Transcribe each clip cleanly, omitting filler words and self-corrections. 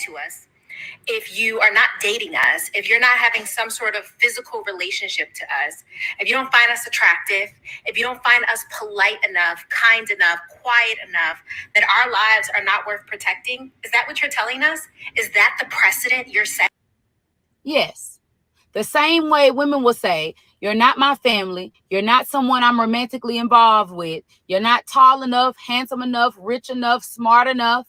to us, if you are not dating us, if you're not having some sort of physical relationship to us, if you don't find us attractive, if you don't find us polite enough, kind enough, quiet enough, that our lives are not worth protecting, is that what you're telling us? Is that the precedent you're setting? Yes. The same way women will say, you're not my family. You're not someone I'm romantically involved with. You're not tall enough, handsome enough, rich enough, smart enough.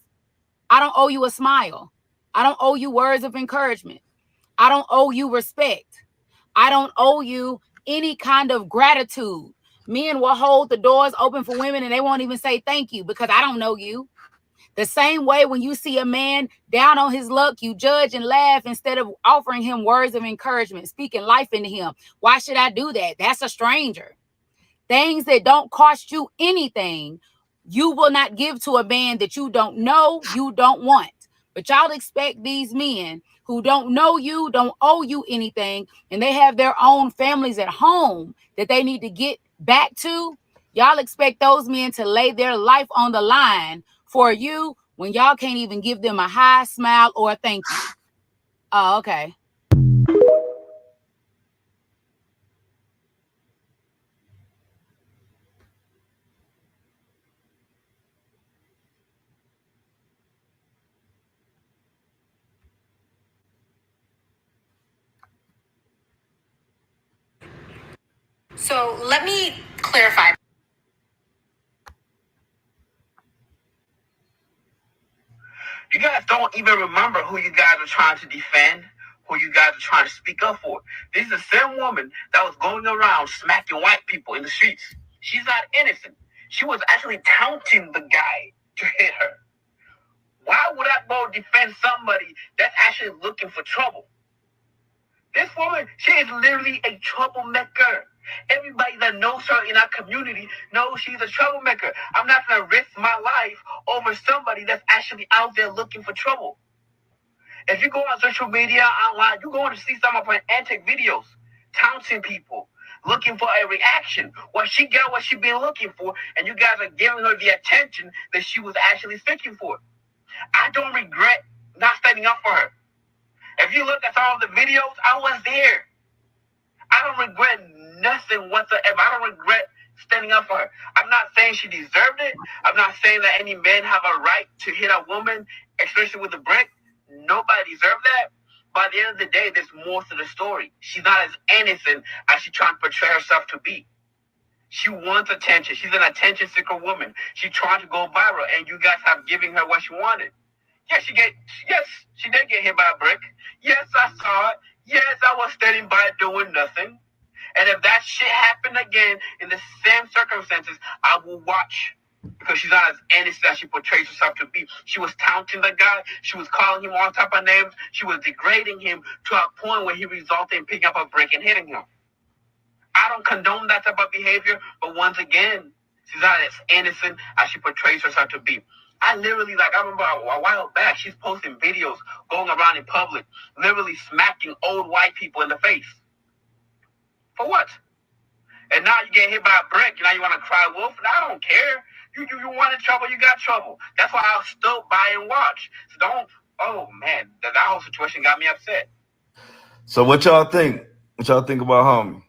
I don't owe you a smile. I don't owe you words of encouragement. I don't owe you respect. I don't owe you any kind of gratitude. Men will hold the doors open for women and they won't even say thank you because I don't know you. The same way when you see a man down on his luck, you judge and laugh instead of offering him words of encouragement, speaking life into him. Why should I do that? That's a stranger. Things that don't cost you anything, you will not give to a man that you don't know, you don't want. But y'all expect these men who don't know you, don't owe you anything, and they have their own families at home that they need to get back to. Y'all expect those men to lay their life on the line for you when y'all can't even give them a hi, smile, or a thank you. Oh, okay. So let me clarify. You guys don't even remember who you guys are trying to defend, who you guys are trying to speak up for. This is the same woman that was going around smacking white people in the streets. She's not innocent. She was actually taunting the guy to hit her. Why would I go defend somebody that's actually looking for trouble? This woman, she is literally a troublemaker. Everybody that knows her in our community knows she's a troublemaker. I'm not going to risk my life over somebody that's actually out there looking for trouble. If you go on social media, online, you're going to see some of her antic videos, taunting people, looking for a reaction. Well, she got what she's been looking for, and you guys are giving her the attention that she was actually seeking for. I don't regret not standing up for her. If you look at some of the videos, I was there. I don't regret nothing whatsoever. I don't regret standing up for her. I'm not saying she deserved it. I'm not saying that any men have a right to hit a woman, especially with a brick. Nobody deserves that. But at the end of the day, there's more to the story. She's not as innocent as she's trying to portray herself to be. She wants attention. She's an attention-seeker woman. She's trying to go viral, and you guys have given her what she wanted. Yes, she did get hit by a brick. Yes, I saw it. Yes, I was standing by doing nothing. And if that shit happened again in the same circumstances, I will watch. Because she's not as innocent as she portrays herself to be. She was taunting the guy. She was calling him all type of names. She was degrading him to a point where he resulted in picking up a brick and hitting him. I don't condone that type of behavior, but once again, she's not as innocent as she portrays herself to be. I remember a while back, she's posting videos going around in public, literally smacking old white people in the face. For what? And now you get hit by a brick, and now you want to cry wolf? And I don't care. You wanted trouble, you got trouble. That's why I'll still buy and watch. So don't, oh man, that whole situation got me upset. So what y'all think? What y'all think about homie?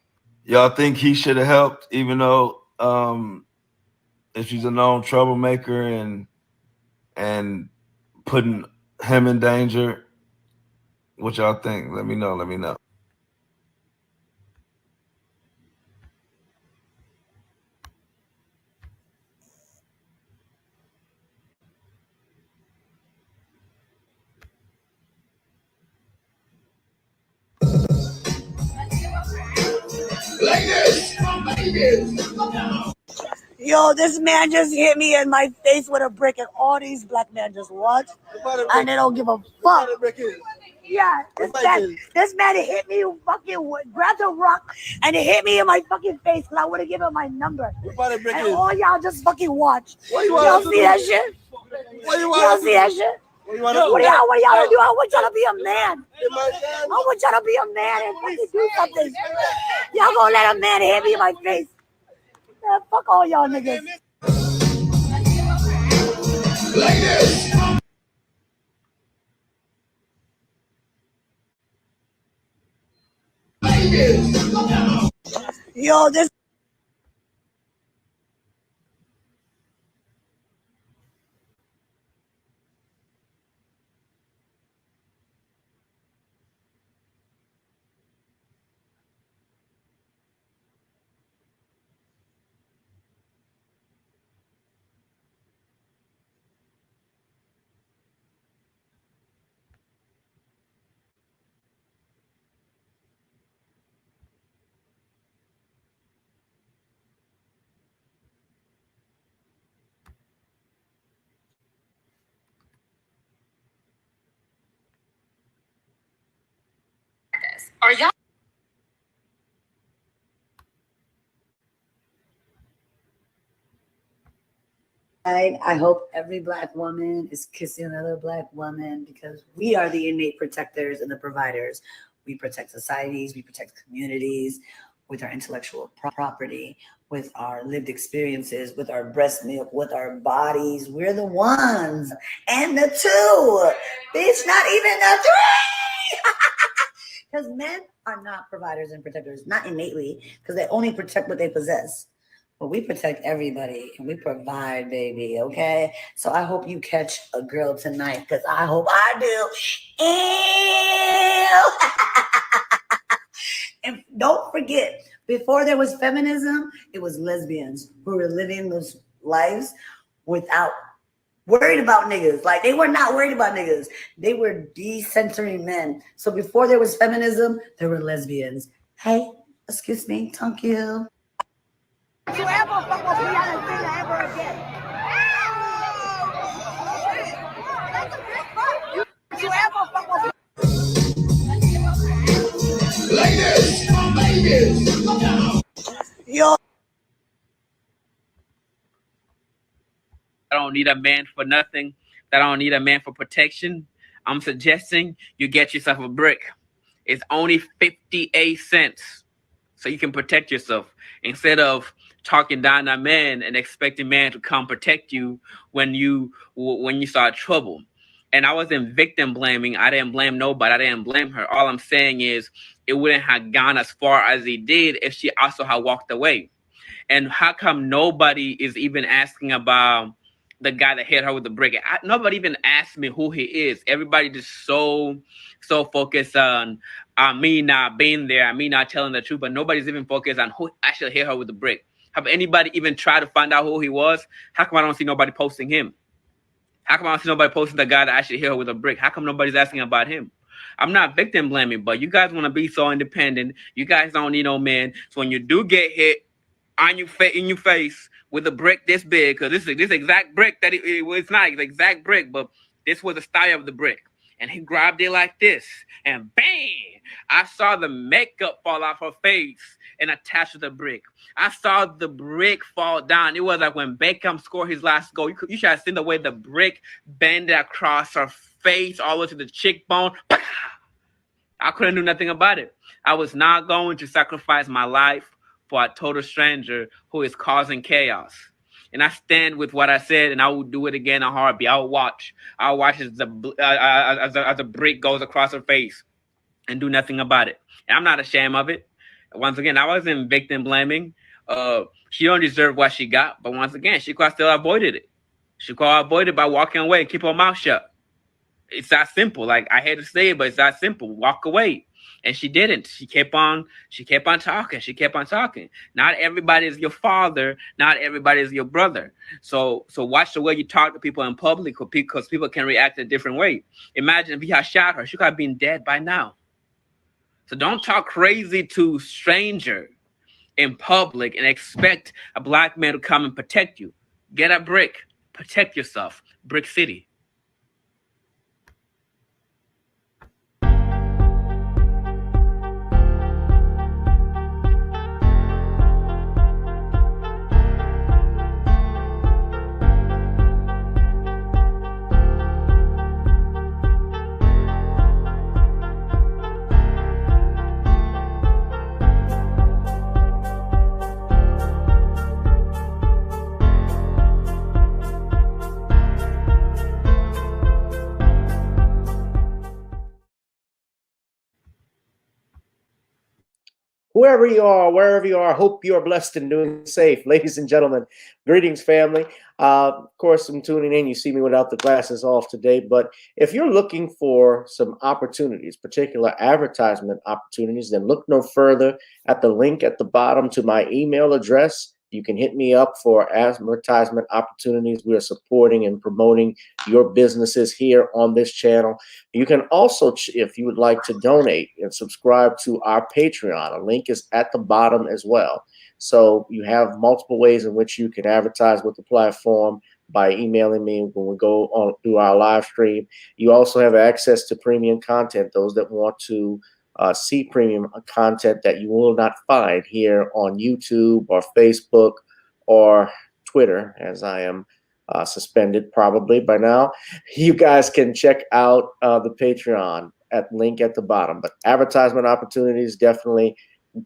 Y'all think he should have helped, even though if she's a known troublemaker and putting him in danger? What y'all think? Let me know. Yo, this man just hit me in my face with a brick, and all these black men just watch, and they don't give a fuck. Yeah, this man hit me, fucking grabbed a rock, and he hit me in my fucking face because I would have given him my number. And all y'all just fucking watch. Y'all see that shit? Y'all see that shit? What y'all do? I want y'all to be a man. I want y'all to be a man and fucking do something. Y'all gonna let a man hit me in my face? Man, fuck all y'all niggas. Yo, this. Are y'all? I hope every Black woman is kissing another Black woman because we are the innate protectors and the providers. We protect societies, we protect communities with our intellectual property, with our lived experiences, with our breast milk, with our bodies. We're the ones and the two. Bitch, not even the three. Because men are not providers and protectors, not innately, because they only protect what they possess. But we protect everybody and we provide, baby, okay? So I hope you catch a girl tonight because I hope I do. And don't forget, before there was feminism, it was lesbians who were living those lives without worried about niggas. Like, they were not worried about niggas. They were decentering men. So before there was feminism, there were lesbians. Hey, excuse me, thank you. You ever fuck with me, I don't think I ever again. You ever fuck with me? Ladies. Yo. I don't need a man for nothing. I don't need a man for protection. I'm suggesting you get yourself a brick. It's only 58 cents. So you can protect yourself instead of talking down a man and expecting man to come protect you when you start trouble. And I wasn't victim blaming. I didn't blame nobody. I didn't blame her. All I'm saying is it wouldn't have gone as far as it did if she also had walked away. And how come nobody is even asking about the guy that hit her with the brick? Nobody even asked me who he is. Everybody just so focused on me not being there, me not telling the truth, but nobody's even focused on who actually hit her with the brick. Have anybody even tried to find out who he was? How come I don't see nobody posting him? How come I don't see nobody posting the guy that actually hit her with a brick? How come nobody's asking about him? I'm not victim blaming, but you guys want to be so independent. You guys don't need no man. So when you do get hit on your in your face with a brick this big, because this exact brick that it's not the exact brick, but this was the style of the brick. And he grabbed it like this, and bang! I saw the makeup fall off her face and attach to the brick. I saw the brick fall down. It was like when Beckham scored his last goal. You should have seen the way the brick bended across her face all the way to the cheekbone. I couldn't do nothing about it. I was not going to sacrifice my life for a total stranger who is causing chaos. And I stand with what I said, and I will do it again in a heartbeat. I'll watch as the brick goes across her face and do nothing about it. And I'm not ashamed of it. Once again, I wasn't victim blaming. She don't deserve what she got, but once again, she could have still avoided it. She could have avoided it by walking away and keep her mouth shut. It's that simple. Like, I hate to say it, but it's that simple. Walk away. And she didn't. She kept on talking. She kept on talking. Not everybody is your father. Not everybody is your brother. So watch the way you talk to people in public, because people can react a different way. Imagine if he had shot her. She could have been dead by now. So don't talk crazy to stranger in public and expect a black man to come and protect you. Get a brick. Protect yourself. Brick City. whoever you are, wherever you are, I hope you are blessed and doing safe. Ladies and gentlemen, greetings, family. Of course, I'm tuning in. You see me without the glasses off today, but if you're looking for some opportunities, particular advertisement opportunities, then look no further at the link at the bottom to my email address. You can hit me up for advertisement opportunities. We are supporting and promoting your businesses here on this channel. You can also, if you would like to donate and subscribe to our Patreon, a link is at the bottom as well. So you have multiple ways in which you can advertise with the platform by emailing me when we go on through our live stream. You also have access to premium content, those that want to see premium content that you will not find here on YouTube or Facebook or Twitter, as I am suspended probably by now. You guys can check out the Patreon at link at the bottom. But advertisement opportunities, definitely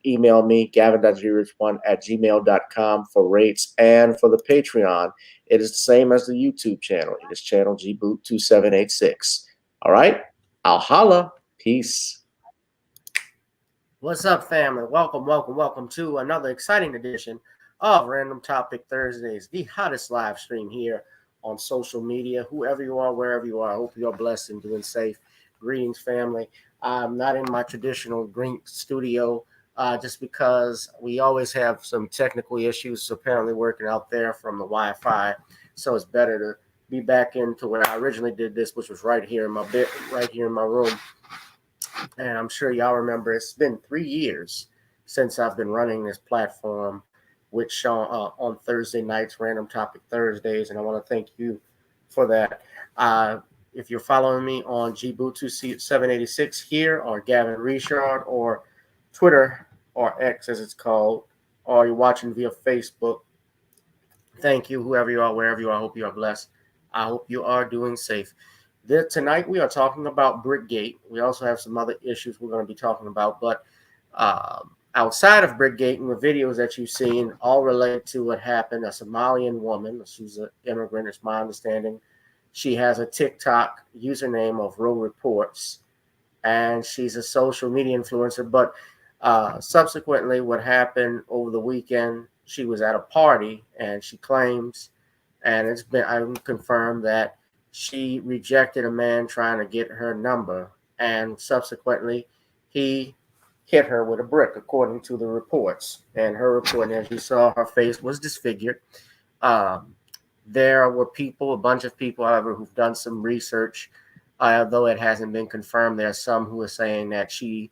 email me, gavin.grich1@gmail.com for rates. And for the Patreon, it is the same as the YouTube channel. It is channel gboot2786. All right, I'll holla. Peace. What's up, family? Welcome to another exciting edition of Random Topic Thursdays, the hottest live stream here on social media. Whoever you are, wherever you are, I hope you are blessed and doing safe. Greetings, family. I'm not in my traditional green studio just because we always have some technical issues apparently working out there from the Wi-Fi. So it's better to be back into where I originally did this, which was right here in my room. And I'm sure y'all remember it's been 3 years since I've been running this platform with Sean on Thursday nights, Random Topic Thursdays, and I want to thank you for that. If you're following me on gboot2786 here, or Gavin Richard, or Twitter, or X as it's called, or you're watching via Facebook, thank you, whoever you are, wherever you are. I hope you are blessed. I hope you are doing safe. Tonight we are talking about Brickgate. We also have some other issues we're going to be talking about, but outside of Brickgate and the videos that you've seen, all relate to what happened. A Somalian woman, she's an immigrant, it's my understanding. She has a TikTok username of Row Reports, and she's a social media influencer. But subsequently, what happened over the weekend, she was at a party, and she claims, and I'm confirmed that she rejected a man trying to get her number, and subsequently he hit her with a brick, according to the reports. And her report, as you saw, her face was disfigured. There were a bunch of people, however, who've done some research, although it hasn't been confirmed. There are some who are saying that she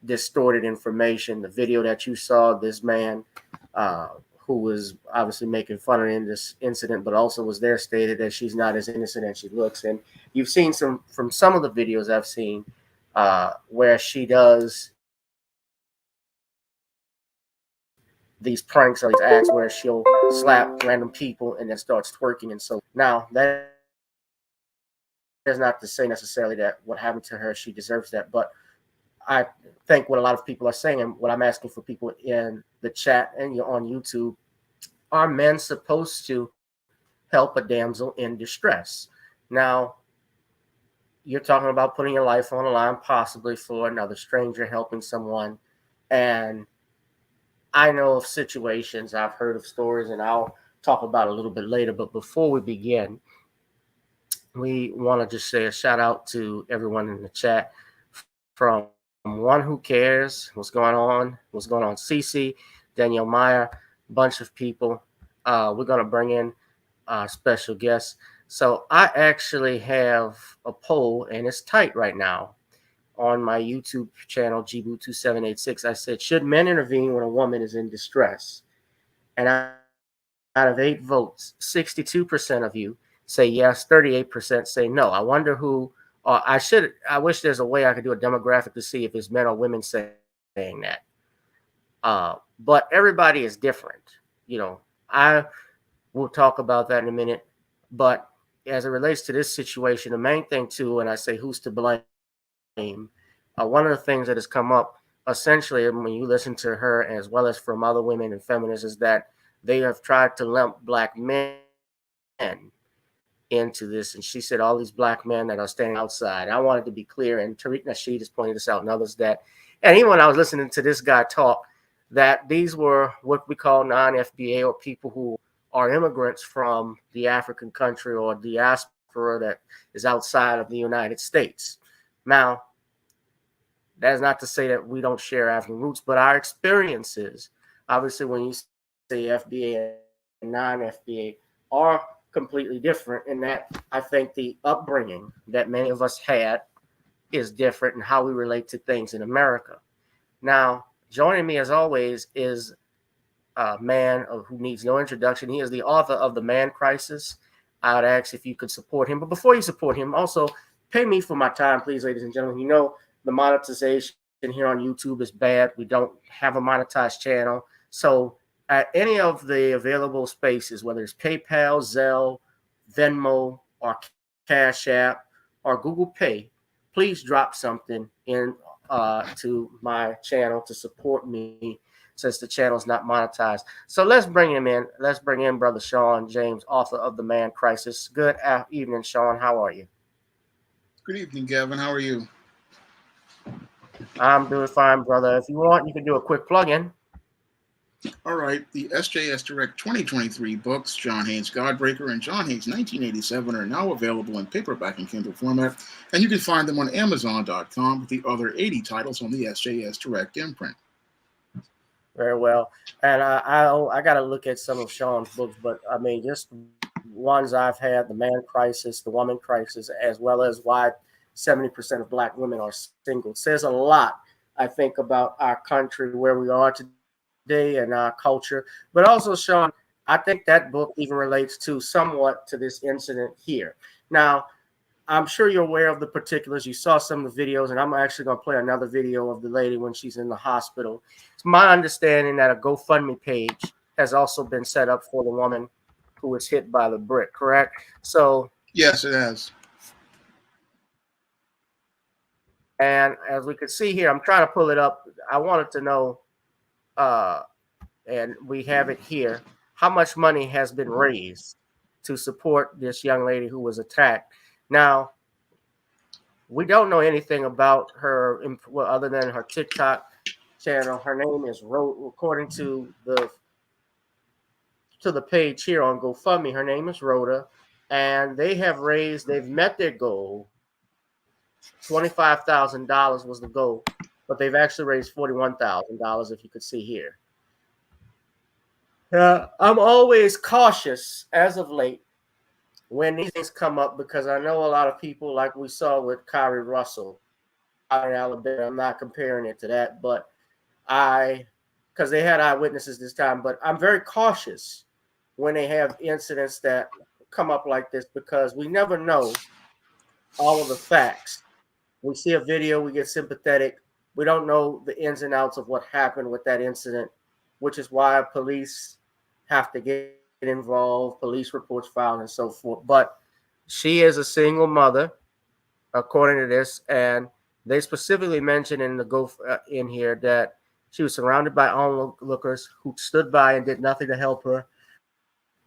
distorted information. The video that you saw, this man who was obviously making fun of this incident, but also was there, stated that she's not as innocent as she looks. And you've seen from some of the videos I've seen where she does these pranks or these acts where she'll slap random people and then starts twerking. And so now that is not to say necessarily that what happened to her, she deserves that. But I think what a lot of people are saying, and what I'm asking for people in the chat and you're on YouTube, are men supposed to help a damsel in distress? Now, you're talking about putting your life on the line, possibly for another stranger, helping someone. And I know of situations, I've heard of stories, and I'll talk about it a little bit later. But before we begin, we want to just say a shout out to everyone in the chat, from One Who Cares, what's going on, Cece, Danielle Meyer, bunch of people. We're going to bring in special guests. So I actually have a poll, and it's tight right now, on my YouTube channel, gboot2786. I said, should men intervene when a woman is in distress? And out of 8 votes, 62% of you say yes, 38% say no. I wonder who, I wish there's a way I could do a demographic to see if it's men or women saying that. But everybody is different. I will talk about that in a minute. But as it relates to this situation, the main thing too, and I say who's to blame, one of the things that has come up essentially when you listen to her, as well as from other women and feminists, is that they have tried to lump black men into this. And she said all these black men that are standing outside. I wanted to be clear, and Tariq Nasheed has pointed this out, and others, that, and even when I was listening to this guy talk, that these were what we call non-FBA, or people who are immigrants from the African country or diaspora that is outside of the United States. Now, that's not to say that we don't share African roots, but our experiences, obviously, when you say FBA and non-FBA, are completely different in that I think the upbringing that many of us had is different in how we relate to things in America. Now, joining me as always is a man who needs no introduction. He is the author of The Man Crisis. I would ask if you could support him. But before you support him, also pay me for my time, please, ladies and gentlemen. You know, the monetization here on YouTube is bad. We don't have a monetized channel. So at any of the available spaces, whether it's PayPal, Zelle, Venmo, or Cash App, or Google Pay, please drop something in to my channel to support me, since the channel is not monetized. So let's bring him in. Let's bring in Brother Sean James, author of The Man Crisis. Good evening, Sean. How are you? Good evening, Gavin. How are you? I'm doing fine, brother. If you want, you can do a quick plug-in. All right. The SJS Direct 2023 books, John Haynes Godbreaker and John Haynes 1987, are now available in paperback and Kindle format, and you can find them on Amazon.com with the other 80 titles on the SJS Direct imprint. Very well. And I got to look at some of Sean's books, but I mean, just ones I've had, The Man Crisis, The Woman Crisis, as well as Why 70% of Black Women Are Single, says a lot, I think, about our country, where we are today, and our culture. But also, Sean, I think that book even relates to somewhat to this incident here. Now, I'm sure you're aware of the particulars. You saw some of the videos, and I'm actually going to play another video of the lady when she's in the hospital. It's my understanding that a GoFundMe page has also been set up for the woman who was hit by the brick, correct? So yes, it has. And as we can see here, I'm trying to pull it up. I wanted to know, and we have it here, how much money has been raised to support this young lady who was attacked. Now, we don't know anything about her, well, other than her TikTok channel. Her name is according to the page here on GoFundMe. Her name is Rhoda, and they've met their goal. $25,000 was the goal, but they've actually raised $41,000, if you could see here. I'm always cautious as of late when these things come up, because I know a lot of people, like we saw with Kyrie Russell out in Alabama. I'm not comparing it to that, but because they had eyewitnesses this time, but I'm very cautious when they have incidents that come up like this, because we never know all of the facts. We see a video, we get sympathetic. We don't know the ins and outs of what happened with that incident, which is why police have to get involved, police reports filed, and so forth. But she is a single mother, according to this, and they specifically mentioned in here that she was surrounded by onlookers who stood by and did nothing to help her,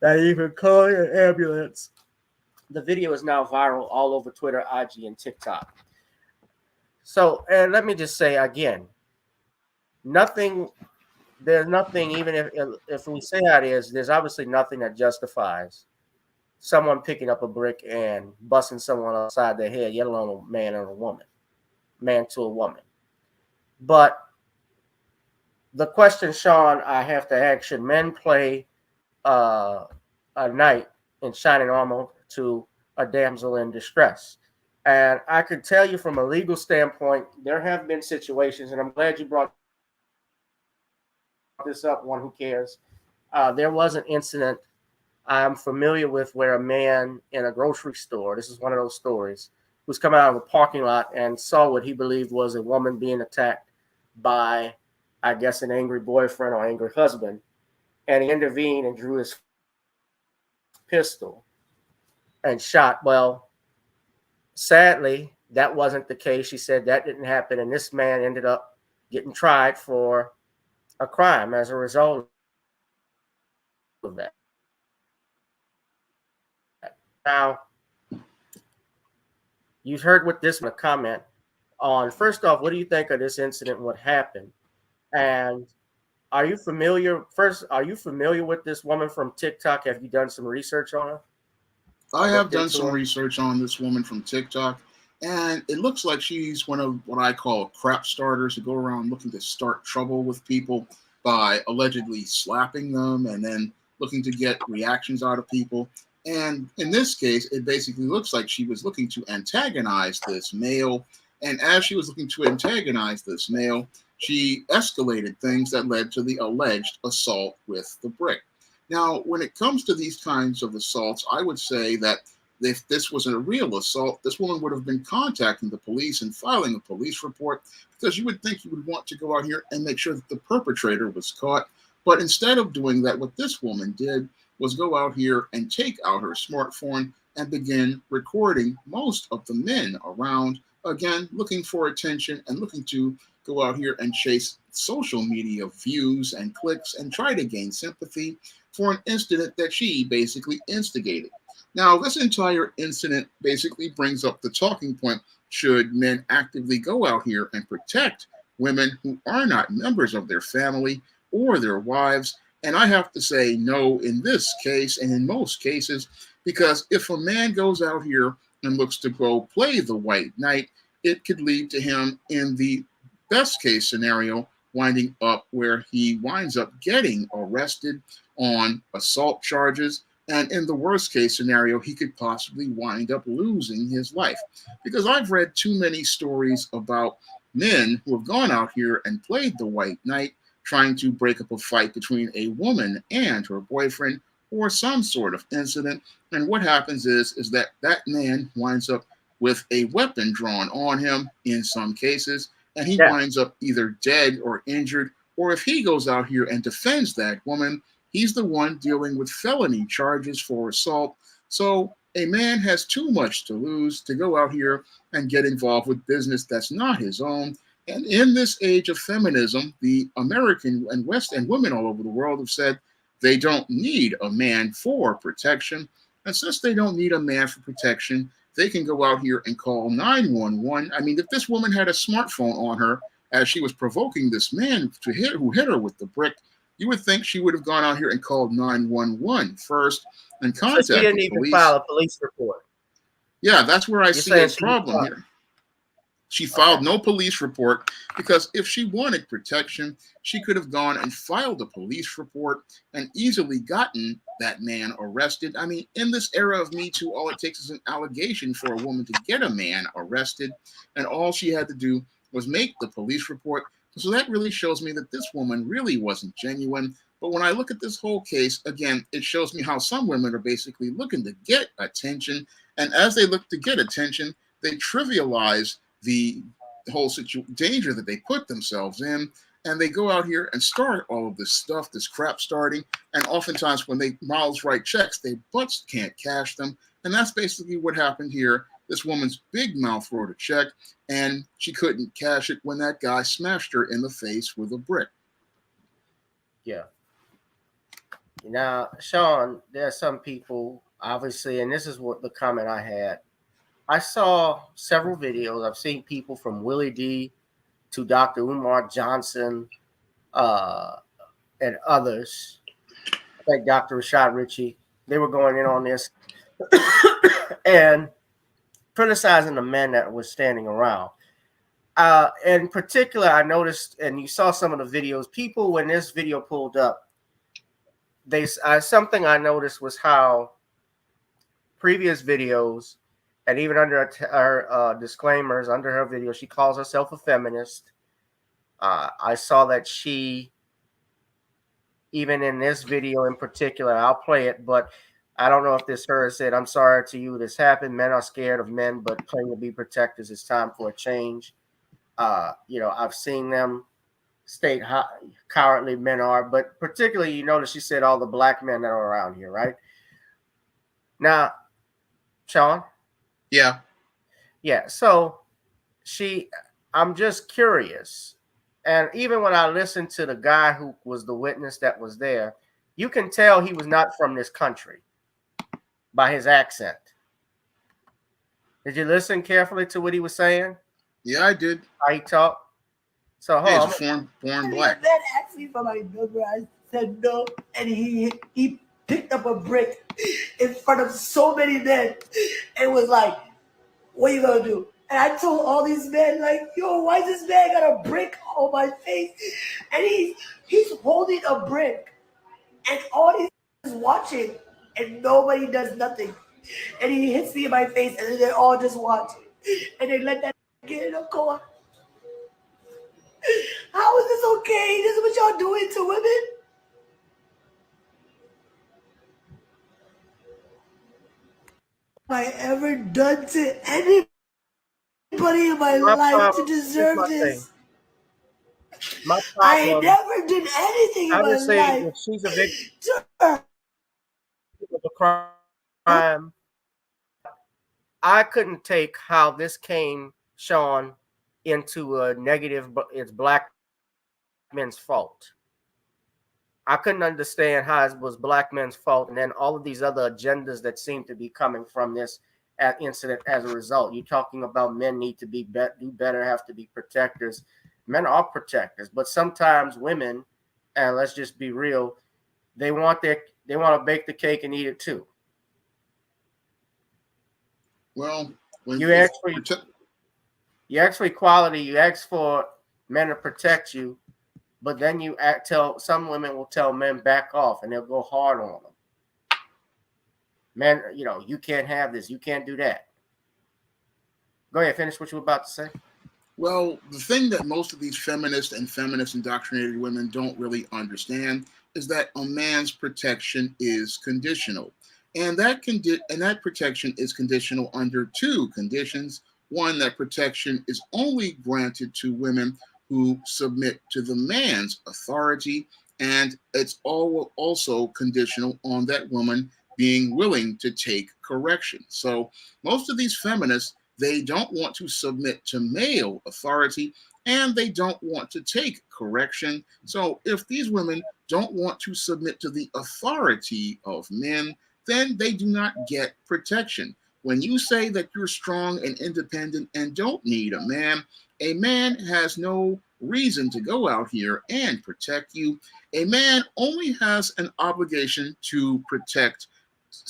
not even calling an ambulance. The video is now viral all over Twitter, IG, and TikTok. So, and let me just say again, there's nothing, even if we say how it is, there's obviously nothing that justifies someone picking up a brick and busting someone upside their head, let alone a man to a woman. But the question, Sean, I have to ask, should men play a knight in shining armor to a damsel in distress? And I could tell you from a legal standpoint, there have been situations, and I'm glad you brought this up, one who cares. There was an incident I'm familiar with where a man in a grocery store, this is one of those stories, was coming out of a parking lot and saw what he believed was a woman being attacked by, I guess, an angry boyfriend or angry husband. And he intervened and drew his pistol and shot. Well, sadly, that wasn't the case. She said that didn't happen. And this man ended up getting tried for a crime as a result of that. Now, you've heard what this one comment on. First off, what do you think of this incident, what happened? And Are you familiar? First, are you familiar with this woman from TikTok? Have you done some research on her? I have Looked done into some her? research on this woman from TikTok, and it looks like she's one of what I call crap starters who go around looking to start trouble with people by allegedly slapping them and then looking to get reactions out of people. And in this case, it basically looks like she was looking to antagonize this male. And as she was looking to antagonize this male, she escalated things that led to the alleged assault with the brick. Now, when it comes to these kinds of assaults, I would say that if this was a real assault, this woman would have been contacting the police and filing a police report, because you would think you would want to go out here and make sure that the perpetrator was caught. But instead of doing that, what this woman did was go out here and take out her smartphone and begin recording most of the men around, again, looking for attention and looking to go out here and chase social media views and clicks and try to gain sympathy for an incident that she basically instigated. Now, this entire incident basically brings up the talking point: should men actively go out here and protect women who are not members of their family or their wives? And I have to say no in this case and in most cases, because if a man goes out here and looks to go play the white knight, it could lead to him, in the best case scenario, winding up where he winds up getting arrested on assault charges. And in the worst case scenario, he could possibly wind up losing his life. Because I've read too many stories about men who have gone out here and played the white knight, trying to break up a fight between a woman and her boyfriend or some sort of incident. And what happens is that that man winds up with a weapon drawn on him in some cases, and he Yeah. winds up either dead or injured. Or if he goes out here and defends that woman, he's the one dealing with felony charges for assault. So a man has too much to lose to go out here and get involved with business that's not his own. And in this age of feminism, the American and West and women all over the world have said they don't need a man for protection. And since they don't need a man for protection, they can go out here and call 911. I mean, if this woman had a smartphone on her as she was provoking this man who hit her with the brick, you would think she would have gone out here and called 911 first and So she contacted didn't even police. file a police report. Yeah, that's where I see saying a she problem filed- here. She filed no police report, because if she wanted protection, she could have gone and filed a police report and easily gotten that man arrested. I mean, in this era of Me Too, all it takes is an allegation for a woman to get a man arrested, and all she had to do was make the police report. So that really shows me that this woman really wasn't genuine. But when I look at this whole case, again, it shows me how some women are basically looking to get attention. And as they look to get attention, they trivialize the whole danger that they put themselves in, and they go out here and start all of this stuff, this crap starting. And oftentimes, when they mouths write checks, they butts can't cash them, and that's basically what happened here. This woman's big mouth wrote a check, and she couldn't cash it when that guy smashed her in the face with a brick. Yeah. Now, Sean, there are some people, obviously, and this is what the comment I had. I saw several videos. I've seen people from Willie D to Dr. Umar Johnson and others, like Dr. Rashad Ritchie. They were going in on this and criticizing the men that were standing around. In particular, I noticed, and you saw some of the videos, people, when this video pulled up, something I noticed was how previous videos, and even under her disclaimers, under her video, she calls herself a feminist. I saw that she, even in this video in particular, I'll play it, but I don't know if this her said, "I'm sorry to you this happened. Men are scared of men, but claim to be protectors. It's time for a change." I've seen them state how cowardly men are, but particularly, you notice she said all the black men that are around here, right? Now, Sean? Yeah. Yeah, so I'm just curious. And even when I listened to the guy who was the witness that was there, you can tell he was not from this country by his accent. Did you listen carefully to what he was saying? Yeah, I did. How he talked? So Yeah, hold he's on. a foreign And black. the man asked me for my number. I said no, and he picked up a brick in front of so many men and was like, "What you gonna do?" And I told all these men, like, "Yo, why this man got a brick on my face?" And he's holding a brick, and all these is watching, and nobody does nothing. And he hits me in my face, and then they're all just watching, and they let that get in the car. How is this okay? This is what y'all doing to women? Have I ever done to anybody in my My life to problem. Here's deserve my thing. this? My I problem. never did anything in my Obviously, life if she's a victim to her. of a crime, I couldn't take how this came, Sean, into a negative, but it's black men's fault. I couldn't understand how it was black men's fault, and then all of these other agendas that seem to be coming from this incident as a result. You're talking about men need to do better, have to be protectors. Men are protectors, but sometimes women, and let's just be real, they want to bake the cake and eat it too. Well, when You ask for equality, you ask for men to protect you, but then tell some women will tell men back off, and they'll go hard on them. Men, you can't have this, you can't do that. Go ahead, finish what you were about to say. Well, the thing that most of these feminist indoctrinated women don't really understand is that a man's protection is conditional. And that protection is conditional under two conditions. One, that protection is only granted to women who submit to the man's authority, and it's also conditional on that woman being willing to take correction. So most of these feminists, they don't want to submit to male authority, and they don't want to take correction. So if these women don't want to submit to the authority of men, then they do not get protection. When you say that you're strong and independent and don't need a man has no reason to go out here and protect you. A man only has an obligation to protect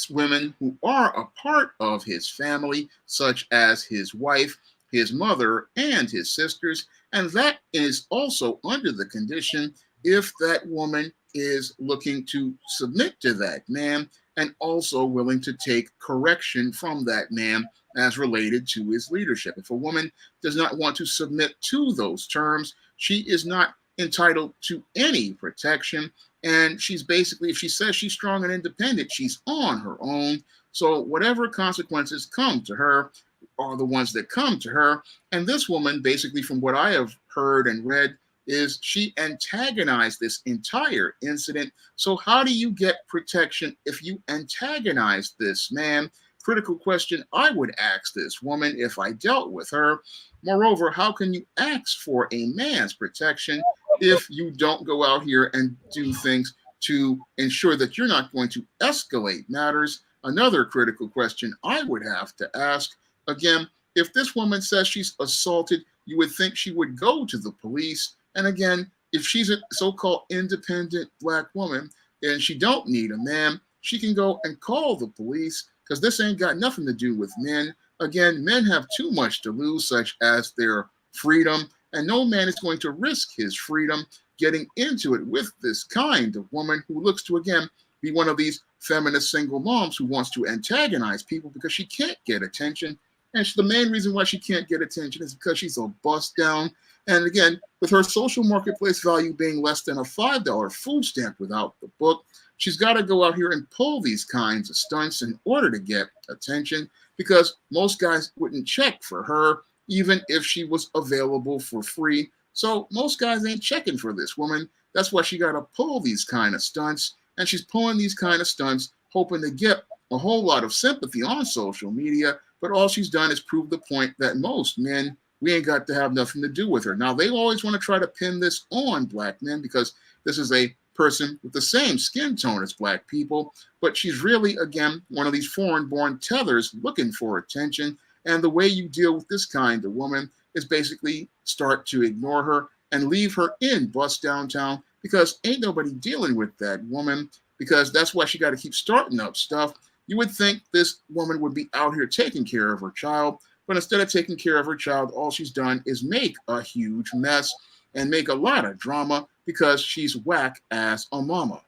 women who are a part of his family, such as his wife, his mother, and his sisters. And that is also under the condition if that woman is looking to submit to that man and also willing to take correction from that man as related to his leadership. If a woman does not want to submit to those terms, she is not entitled to any protection. And she's basically, if she says she's strong and independent, she's on her own. So whatever consequences come to her are the ones that come to her. And this woman, basically, from what I have heard and read, is she antagonized this entire incident. So how do you get protection if you antagonize this man? Critical question I would ask this woman if I dealt with her. Moreover, how can you ask for a man's protection if you don't go out here and do things to ensure that you're not going to escalate matters? Another critical question I would have to ask, again, if this woman says she's assaulted, you would think she would go to the police. And again, if she's a so-called independent black woman and she don't need a man, she can go and call the police, because this ain't got nothing to do with men. Again, men have too much to lose, such as their freedom, and no man is going to risk his freedom getting into it with this kind of woman who looks to, again, be one of these feminist single moms who wants to antagonize people because she can't get attention. And the main reason why she can't get attention is because she's a bust down. And again, with her social marketplace value being less than a $5 food stamp without the book, she's got to go out here and pull these kinds of stunts in order to get attention, because most guys wouldn't check for her even if she was available for free. So most guys ain't checking for this woman. That's why she got to pull these kind of stunts. And she's pulling these kind of stunts, hoping to get a whole lot of sympathy on social media. But all she's done is prove the point that most men, we ain't got to have nothing to do with her. Now, they always want to try to pin this on black men because this is a person with the same skin tone as black people. But she's really, again, one of these foreign-born tethers looking for attention. And the way you deal with this kind of woman is basically start to ignore her and leave her in bust downtown because ain't nobody dealing with that woman because that's why she got to keep starting up stuff. You would think this woman would be out here taking care of her child, but instead of taking care of her child, all she's done is make a huge mess and make a lot of drama because she's whack as a mama.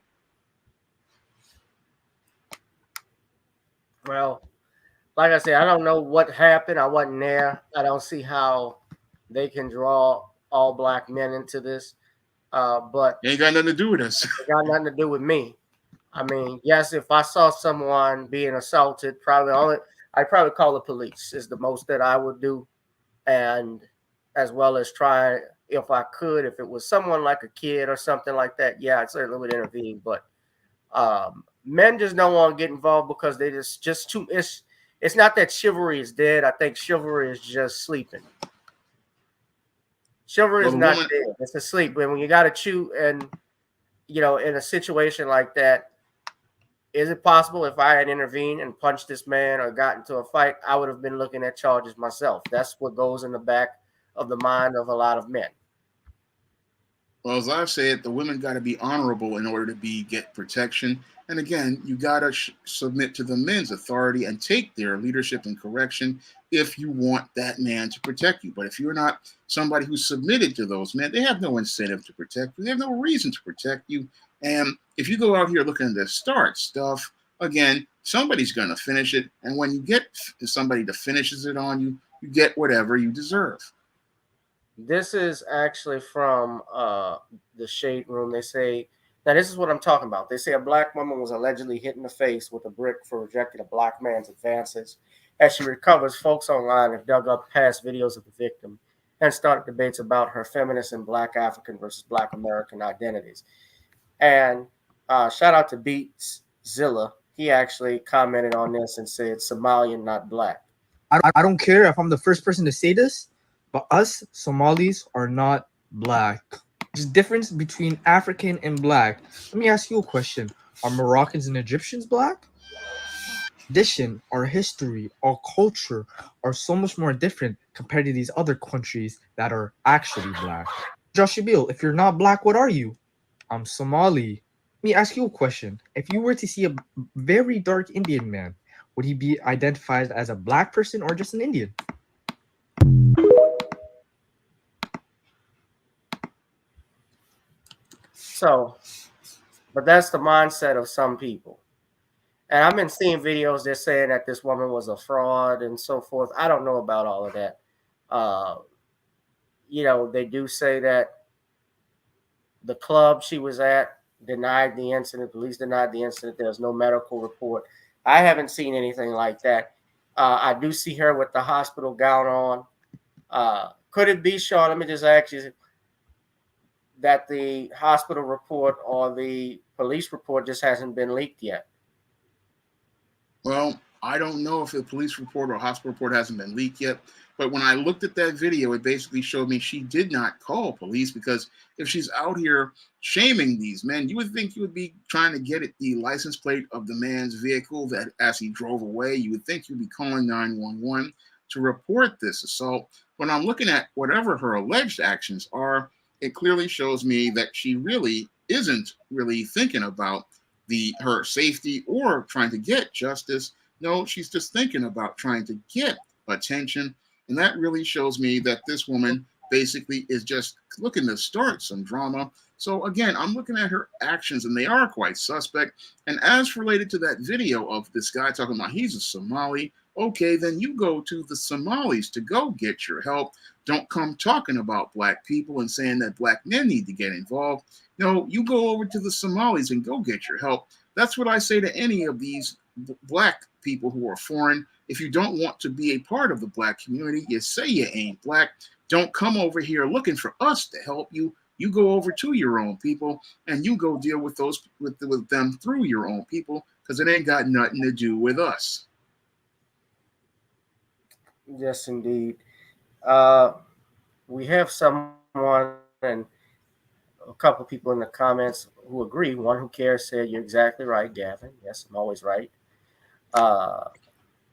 Well, like I said, I don't know what happened. I wasn't there. I don't see how they can draw all black men into this. But Ain't got nothing to do with us. it got nothing to do with me. I mean, yes, if I saw someone being assaulted, I'd probably call the police is the most that I would do. And as well as try, if I could, if it was someone like a kid or something like that, yeah, I certainly would intervene. But men just don't want to get involved because they just too. It's not that chivalry is dead. I think chivalry is just sleeping. Chivalry is not dead. It's asleep. When you got to chew, and in a situation like that, is it possible if I had intervened and punched this man or got into a fight, I would have been looking at charges myself. That's what goes in the back of the mind of a lot of men. Well, as I've said, the women got to be honorable in order to get protection. And again, you got to submit to the men's authority and take their leadership and correction if you want that man to protect you. But if you're not somebody who's submitted to those men, they have no incentive to protect you. They have no reason to protect you. And if you go out here looking to start stuff, again, somebody's going to finish it. And when you get somebody that finishes it on you, you get whatever you deserve. This is actually from the Shade Room. They say, now this is what I'm talking about. They say a black woman was allegedly hit in the face with a brick for rejecting a black man's advances. As she recovers, folks online have dug up past videos of the victim and started debates about her feminist and black African versus black American identities. And shout out to Beatszilla. He actually commented on this and said Somalian, not black. I don't care if I'm the first person to say this, but us Somalis are not black. There's a difference between African and black. Let me ask you a question. Are Moroccans and Egyptians black? Tradition, our history, our culture are so much more different compared to these other countries that are actually black. Joshua Bill, if you're not black, what are you? I'm Somali. Let me ask you a question. If you were to see a very dark Indian man, would he be identified as a black person or just an Indian? So, but that's the mindset of some people. And I've been seeing videos they're saying that this woman was a fraud and so forth. I don't know about all of that. They do say that the club she was at denied the incident. Police denied the incident. There's no medical report. I haven't seen anything like that. I do see her with the hospital gown on. Could it be, Sean? Let me just ask you, that the hospital report or the police report just hasn't been leaked yet? Well, I don't know if the police report or hospital report hasn't been leaked yet, but when I looked at that video, it basically showed me she did not call police because if she's out here shaming these men, you would think you would be trying to get at the license plate of the man's vehicle that as he drove away, you would think you'd be calling 911 to report this assault. When I'm looking at whatever her alleged actions are, it clearly shows me that she really isn't really thinking about her safety or trying to get justice. No, she's just thinking about trying to get attention. And that really shows me that this woman basically is just looking to start some drama. So again, I'm looking at her actions and they are quite suspect. And as related to that video of this guy talking about he's a Somali, okay, then you go to the Somalis to go get your help. Don't come talking about black people and saying that black men need to get involved. No, you go over to the Somalis and go get your help. That's what I say to any of these black people who are foreign. If you don't want to be a part of the black community, you say you ain't black. Don't come over here looking for us to help you. You go over to your own people and you go deal with them through your own people because it ain't got nothing to do with us. Yes, indeed. We have someone and a couple people in the comments who agree. One who cares said, "You're exactly right, Gavin." Yes, I'm always right.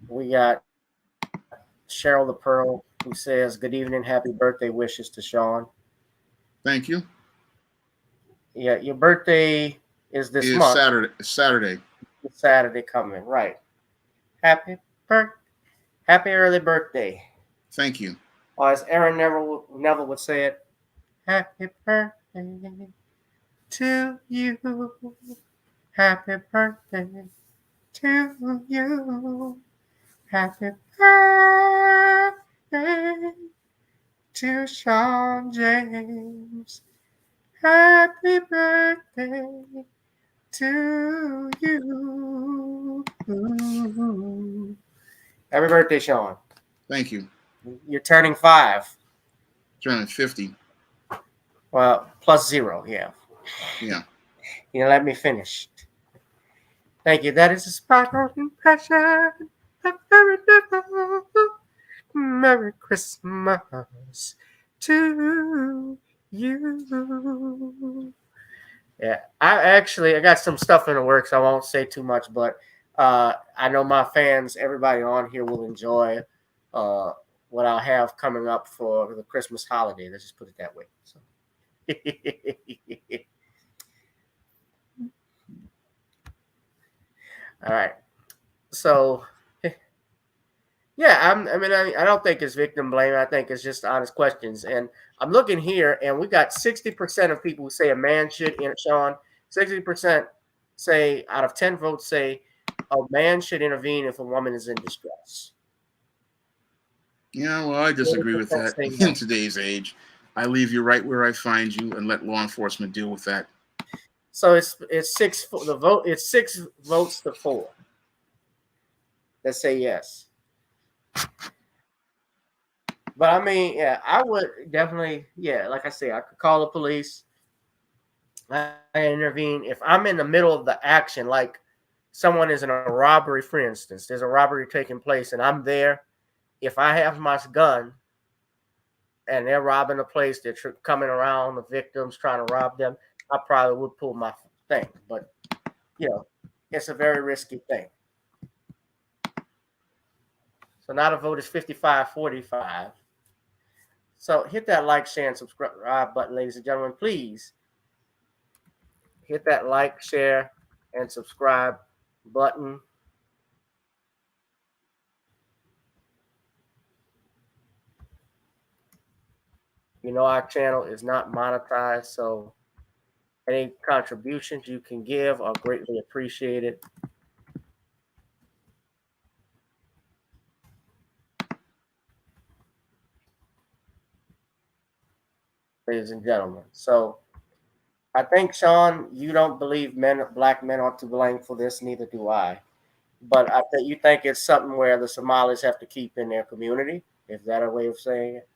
We got Cheryl the Pearl who says, "Good evening, happy birthday wishes to Sean." Thank you. Yeah, your birthday is this It's month. Saturday. Saturday. It's Saturday coming, right? Happy early birthday. Thank you. Or as Aaron Neville would say it, happy birthday to you. Happy birthday to you. Happy birthday to Sean James. Happy birthday to you. Happy birthday, Sean. Thank you. You're turning 5. Turning 50. Well, plus 0, yeah. Yeah. You let me finish. Thank you. That is a spot of impression. Merry Christmas to you. Yeah, I got some stuff in the works. I won't say too much, but I know my fans, everybody on here will enjoy what I'll have coming up for the Christmas holiday. Let's just put it that way. So. All right. So, yeah, I don't think it's victim blaming. I think it's just honest questions. And I'm looking here, and we got 60% of people who say a man should, Sean, 60% say, out of 10 votes, say a man should intervene if a woman is in distress. Yeah, well, I disagree with that in today's age. I leave you right where I find you and let law enforcement deal with that. So it's 6 the vote. It's 6 votes to 4 that say yes. But I mean, yeah, I would definitely, yeah, like I say, I could call the police. I intervene if I'm in the middle of the action, like someone is in a robbery, for instance. There's a robbery taking place, and I'm there. If I have my gun and they're robbing the place, they're coming around the victims trying to rob them, I probably would pull my thing. But it's a very risky thing. So now the vote is 55-45. So hit that like, share, and subscribe button, ladies and gentlemen. Please hit that like, share, and subscribe button. Our channel is not monetized, so any contributions you can give are greatly appreciated. Ladies and gentlemen. So I think, Sean, you don't believe black men are to blame for this, neither do I. But I think you think it's something where the Somalis have to keep in their community. Is that a way of saying it?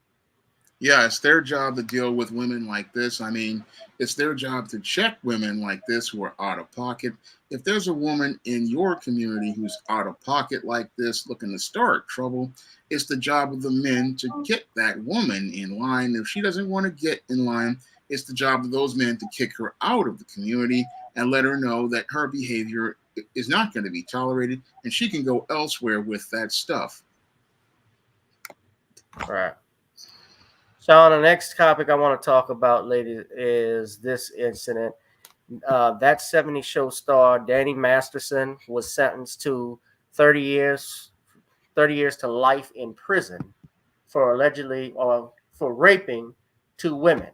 Yeah, it's their job to deal with women like this. I mean, it's their job to check women like this who are out of pocket. If there's a woman in your community who's out of pocket like this, looking to start trouble, it's the job of the men to get that woman in line. If she doesn't want to get in line, it's the job of those men to kick her out of the community and let her know that her behavior is not going to be tolerated and she can go elsewhere with that stuff. All right. Sean, the next topic I want to talk about, ladies, is this incident. That 70 show star, Danny Masterson, was sentenced to 30 years to life in prison for for raping 2 women.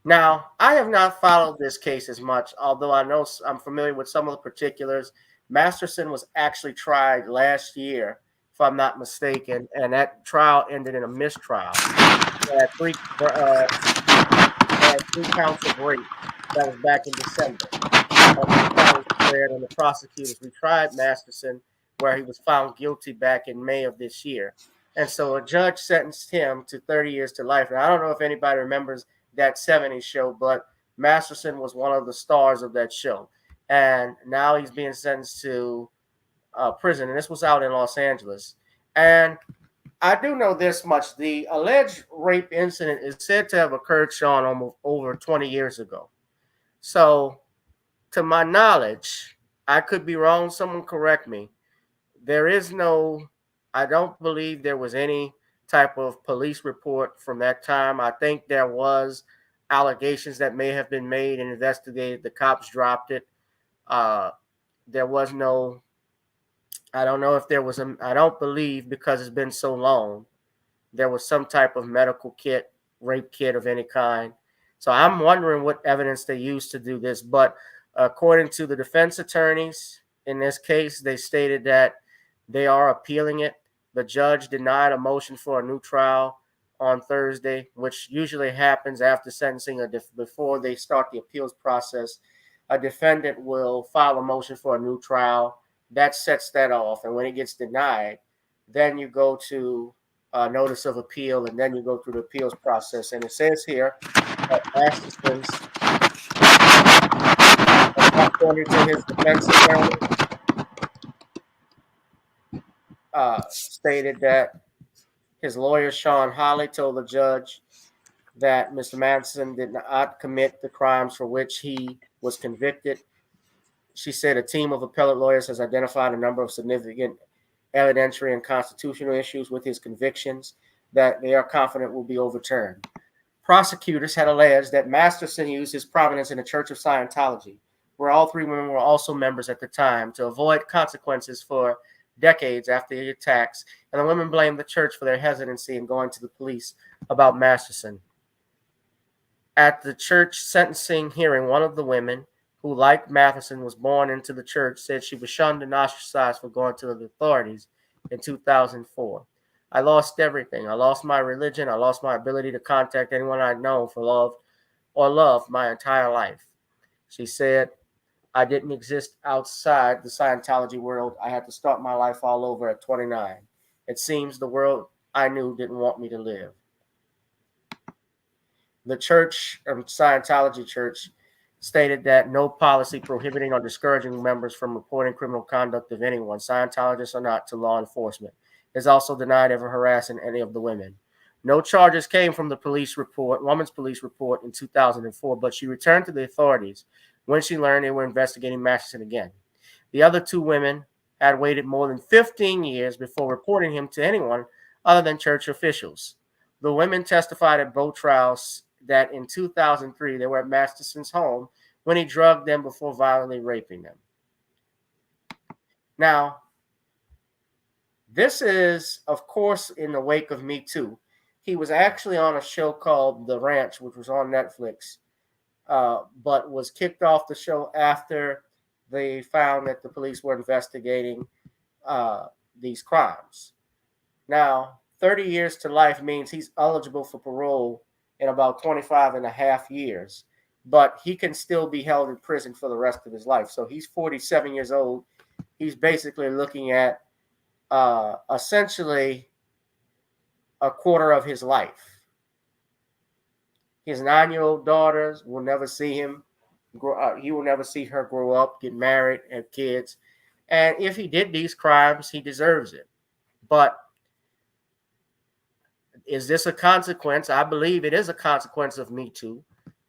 Now, I have not followed this case as much, although I'm familiar with some of the particulars. Masterson was actually tried last year, if I'm not mistaken, and that trial ended in a mistrial. Had 3 counts of rape. That was back in December. And the prosecutors retried Masterson, where he was found guilty back in May of this year. And so a judge sentenced him to 30 years to life. And I don't know if anybody remembers that 70s show, but Masterson was one of the stars of that show. And now he's being sentenced to prison. And this was out in Los Angeles. And I do know this much. The alleged rape incident is said to have occurred, Sean, almost over 20 years ago. So, to my knowledge, I could be wrong. Someone correct me. I don't believe there was any type of police report from that time. I think there was allegations that may have been made and investigated. The cops dropped it. There was no, I don't know if there was I don't believe, because it's been so long, there was some type of medical kit, rape kit of any kind. So I'm wondering what evidence they used to do this. But according to the defense attorneys in this case, they stated that they are appealing it. The judge denied a motion for a new trial on Thursday, which usually happens after sentencing or before they start the appeals process. A defendant will file a motion for a new trial. That sets that off. And when it gets denied, then you go to notice of appeal, and then you go through the appeals process. And it says here that Masterson's, according to his defense attorney, stated that his lawyer, Sean Holly, told the judge that Mr. Matherson did not commit the crimes for which he was convicted. She said a team of appellate lawyers has identified a number of significant evidentiary and constitutional issues with his convictions that they are confident will be overturned. Prosecutors had alleged that Masterson used his prominence in the Church of Scientology, where all three women were also members at the time, to avoid consequences for decades after the attacks, and the women blamed the church for their hesitancy in going to the police about Masterson. At the church sentencing hearing, one of the women, who, like Matherson, was born into the church, said she was shunned and ostracized for going to the authorities in 2004. I lost everything. I lost my religion. I lost my ability to contact anyone I'd known for love or loved my entire life. She said, I didn't exist outside the Scientology world. I had to start my life all over at 29. It seems the world I knew didn't want me to live. The church, Scientology church, stated that no policy prohibiting or discouraging members from reporting criminal conduct of anyone, Scientologists or not, to law enforcement. Is also denied ever harassing any of the women. No charges came from the woman's police report in 2004, but she returned to the authorities when she learned they were investigating Masterson again. The other two women had waited more than 15 years before reporting him to anyone other than church officials. The women testified at both trials that in 2003 they were at Masterson's home when he drugged them before violently raping them. Now, this is, of course, in the wake of Me Too. He was actually on a show called The Ranch, which was on Netflix, but was kicked off the show after they found that the police were investigating these crimes. Now, 30 years to life means he's eligible for parole in about 25 and a half years, but he can still be held in prison for the rest of his life. So he's 47 years old. He's basically looking at essentially a quarter of his life. His 9-year-old daughters will never see him grow up. He will never see her grow up, get married, have kids. And if he did these crimes, he deserves it. But is this a consequence? I believe it is a consequence of Me Too,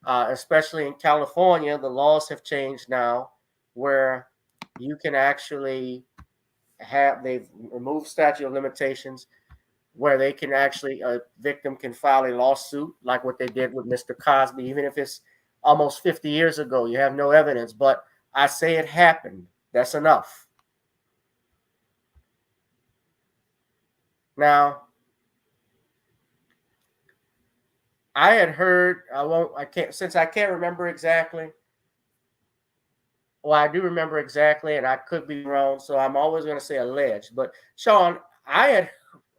especially in California. The laws have changed now where you can actually they've removed statute of limitations where they can actually, a victim can file a lawsuit like what they did with Mr. Cosby, even if it's almost 50 years ago. You have no evidence, but I say it happened. That's enough. Now, I had heard, I can't remember exactly. Well, I do remember exactly, and I could be wrong, so I'm always going to say alleged. But, Sean, I had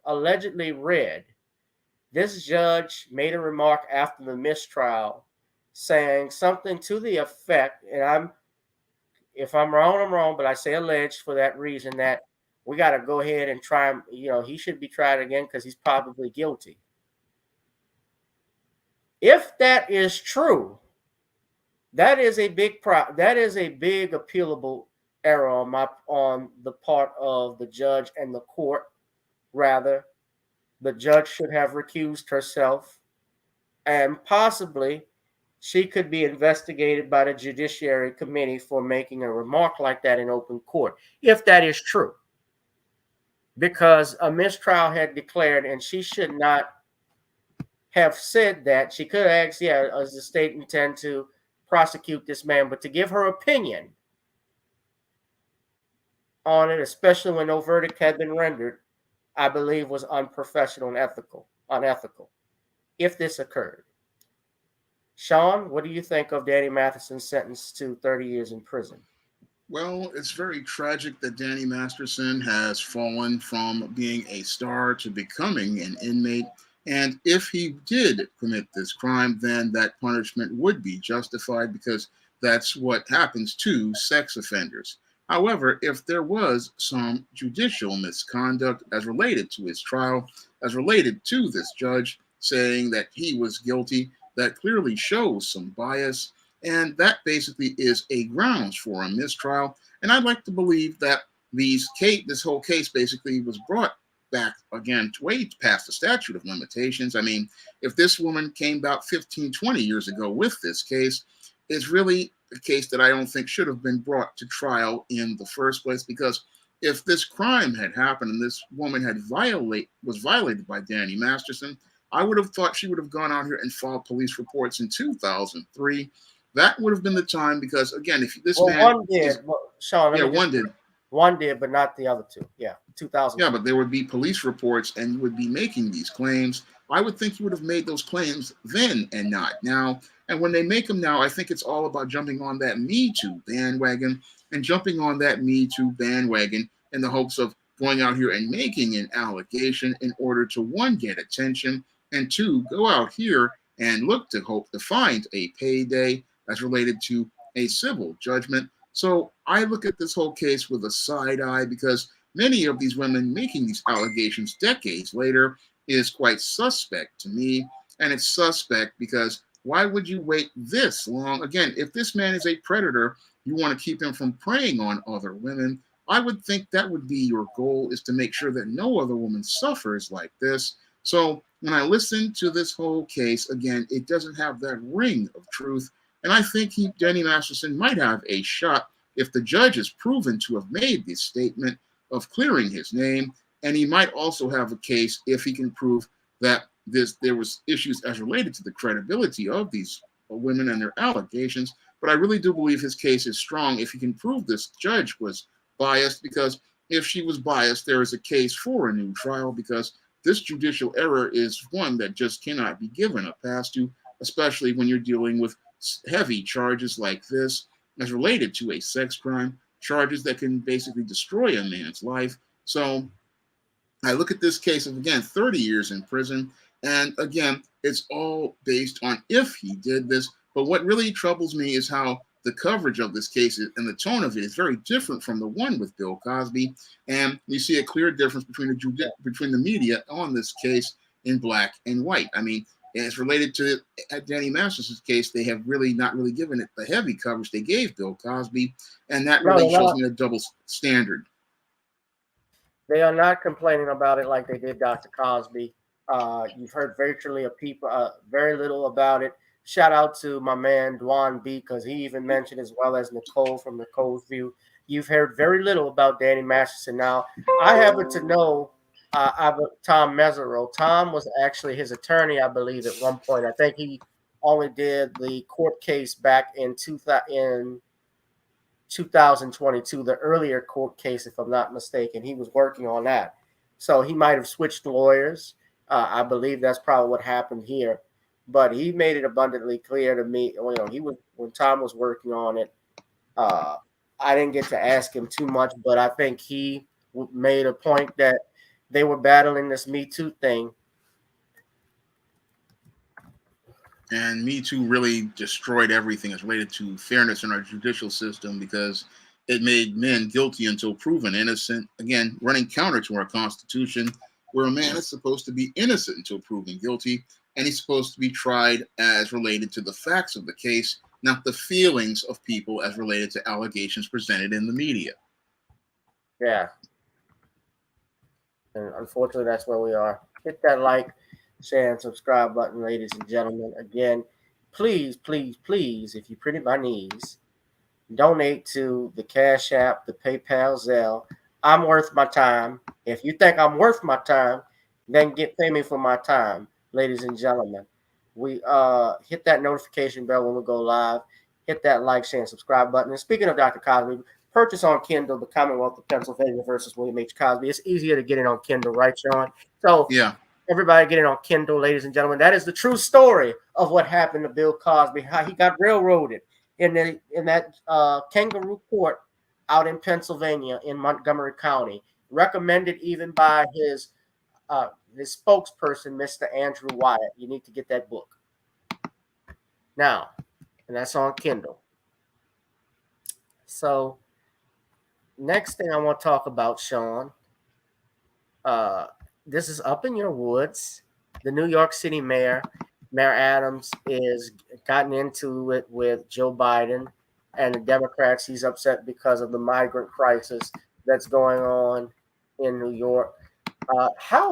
allegedly read this judge made a remark after the mistrial saying something to the effect, and if I'm wrong, I'm wrong, but I say alleged for that reason, that we got to go ahead and try him. He should be tried again because he's probably guilty. If that is true, that is a big appealable error on the part of the judge and the court. Rather, the judge should have recused herself, and possibly she could be investigated by the Judiciary Committee for making a remark like that in open court, if that is true. Because a mistrial had declared, and she should not have said that she could have asked, does the state intend to prosecute this man, but to give her opinion on it, especially when no verdict had been rendered, I believe was unprofessional and unethical, if this occurred. Sean, what do you think of Danny Matherson's sentence to 30 years in prison? Well, it's very tragic that Danny Masterson has fallen from being a star to becoming an inmate. And if he did commit this crime, then that punishment would be justified because that's what happens to sex offenders. However, if there was some judicial misconduct as related to his trial, as related to this judge saying that he was guilty, that clearly shows some bias. And that basically is a grounds for a mistrial. And I'd like to believe that this whole case basically was brought back again way past the statute of limitations. I mean, if this woman came about 15, 20 years ago with this case, it's really a case that I don't think should have been brought to trial in the first place, because if this crime had happened and this woman was violated by Danny Masterson, I would have thought she would have gone out here and filed police reports in 2003. That would have been the time, because again, if this man one did, Sean. One did. One did, but not the other two. Yeah, 2000. Yeah, but there would be police reports, and you would be making these claims. I would think you would have made those claims then and not now. And when they make them now, I think it's all about jumping on that Me Too bandwagon in the hopes of going out here and making an allegation in order to, one, get attention, and two, go out here and hope to find a payday as related to a civil judgment. So I look at this whole case with a side eye, because many of these women making these allegations decades later is quite suspect to me. And it's suspect because why would you wait this long? Again, if this man is a predator, you want to keep him from preying on other women. I would think that would be your goal, is to make sure that no other woman suffers like this. So when I listen to this whole case, again, it doesn't have that ring of truth. And I think Danny Masterson might have a shot if the judge is proven to have made this statement of clearing his name. And he might also have a case if he can prove that there was issues as related to the credibility of these women and their allegations. But I really do believe his case is strong if he can prove this judge was biased, because if she was biased, there is a case for a new trial, because this judicial error is one that just cannot be given a pass to, especially when you're dealing with heavy charges like this as related to a sex crime, charges that can basically destroy a man's life. So I look at this case of, again, 30 years in prison. And again, it's all based on if he did this. But what really troubles me is how the coverage of this case and the tone of it is very different from the one with Bill Cosby. And you see a clear difference between the media on this case in black and white. I mean, as related to Danny Masterson's case, they have really not really given it the heavy coverage they gave Bill Cosby. And that really shows me a double standard. They are not complaining about it like they did Dr. Cosby. You've heard virtually very little about it. Shout out to my man Dwan B, because he even mentioned, as well as Nicole from Nicole's View, you've heard very little about Danny Masterson. Now, I happen to know Tom Mesereau. Tom was actually his attorney, I believe, at one point. I think he only did the court case back in 2022, the earlier court case, if I'm not mistaken. He was working on that. So he might have switched lawyers. I believe that's probably what happened here. But he made it abundantly clear to me, when Tom was working on it, I didn't get to ask him too much, but I think he made a point that they were battling this Me Too thing. And Me Too really destroyed everything as related to fairness in our judicial system, because it made men guilty until proven innocent. Again, running counter to our Constitution, where a man is supposed to be innocent until proven guilty, and he's supposed to be tried as related to the facts of the case, not the feelings of people as related to allegations presented in the media. Yeah. And unfortunately, that's where we are. Hit that like, share, and subscribe button, ladies and gentlemen. Again, please, please, please, if you're pretty my knees, donate to the Cash App, the PayPal, Zelle. I'm worth my time. If you think I'm worth my time, then pay me for my time. ladies and gentlemen. We hit that notification bell when we go live. Hit that like, share, and subscribe button. And speaking of Dr. Cosby, purchase on Kindle The Commonwealth of Pennsylvania versus William H. Cosby. It's easier to get it on Kindle, right, Sean? So Yeah. everybody get it on Kindle, ladies and gentlemen. That is the true story of what happened to Bill Cosby, how he got railroaded in that kangaroo court out in Pennsylvania in Montgomery County, recommended even by his spokesperson, Mr. Andrew Wyatt. You need to get that book now, and that's on Kindle. So next thing I want to talk about, Sean, this is up in your woods. The New York City mayor, Mayor Adams, is gotten into it with Joe Biden and the Democrats. He's upset because of the migrant crisis that's going on in New York.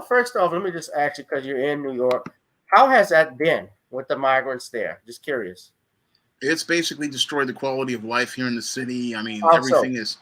First off, let me just ask you, because you're in New York, how has that been with the migrants there? Just curious. It's basically destroyed the quality of life here in the city. I mean, Also, everything is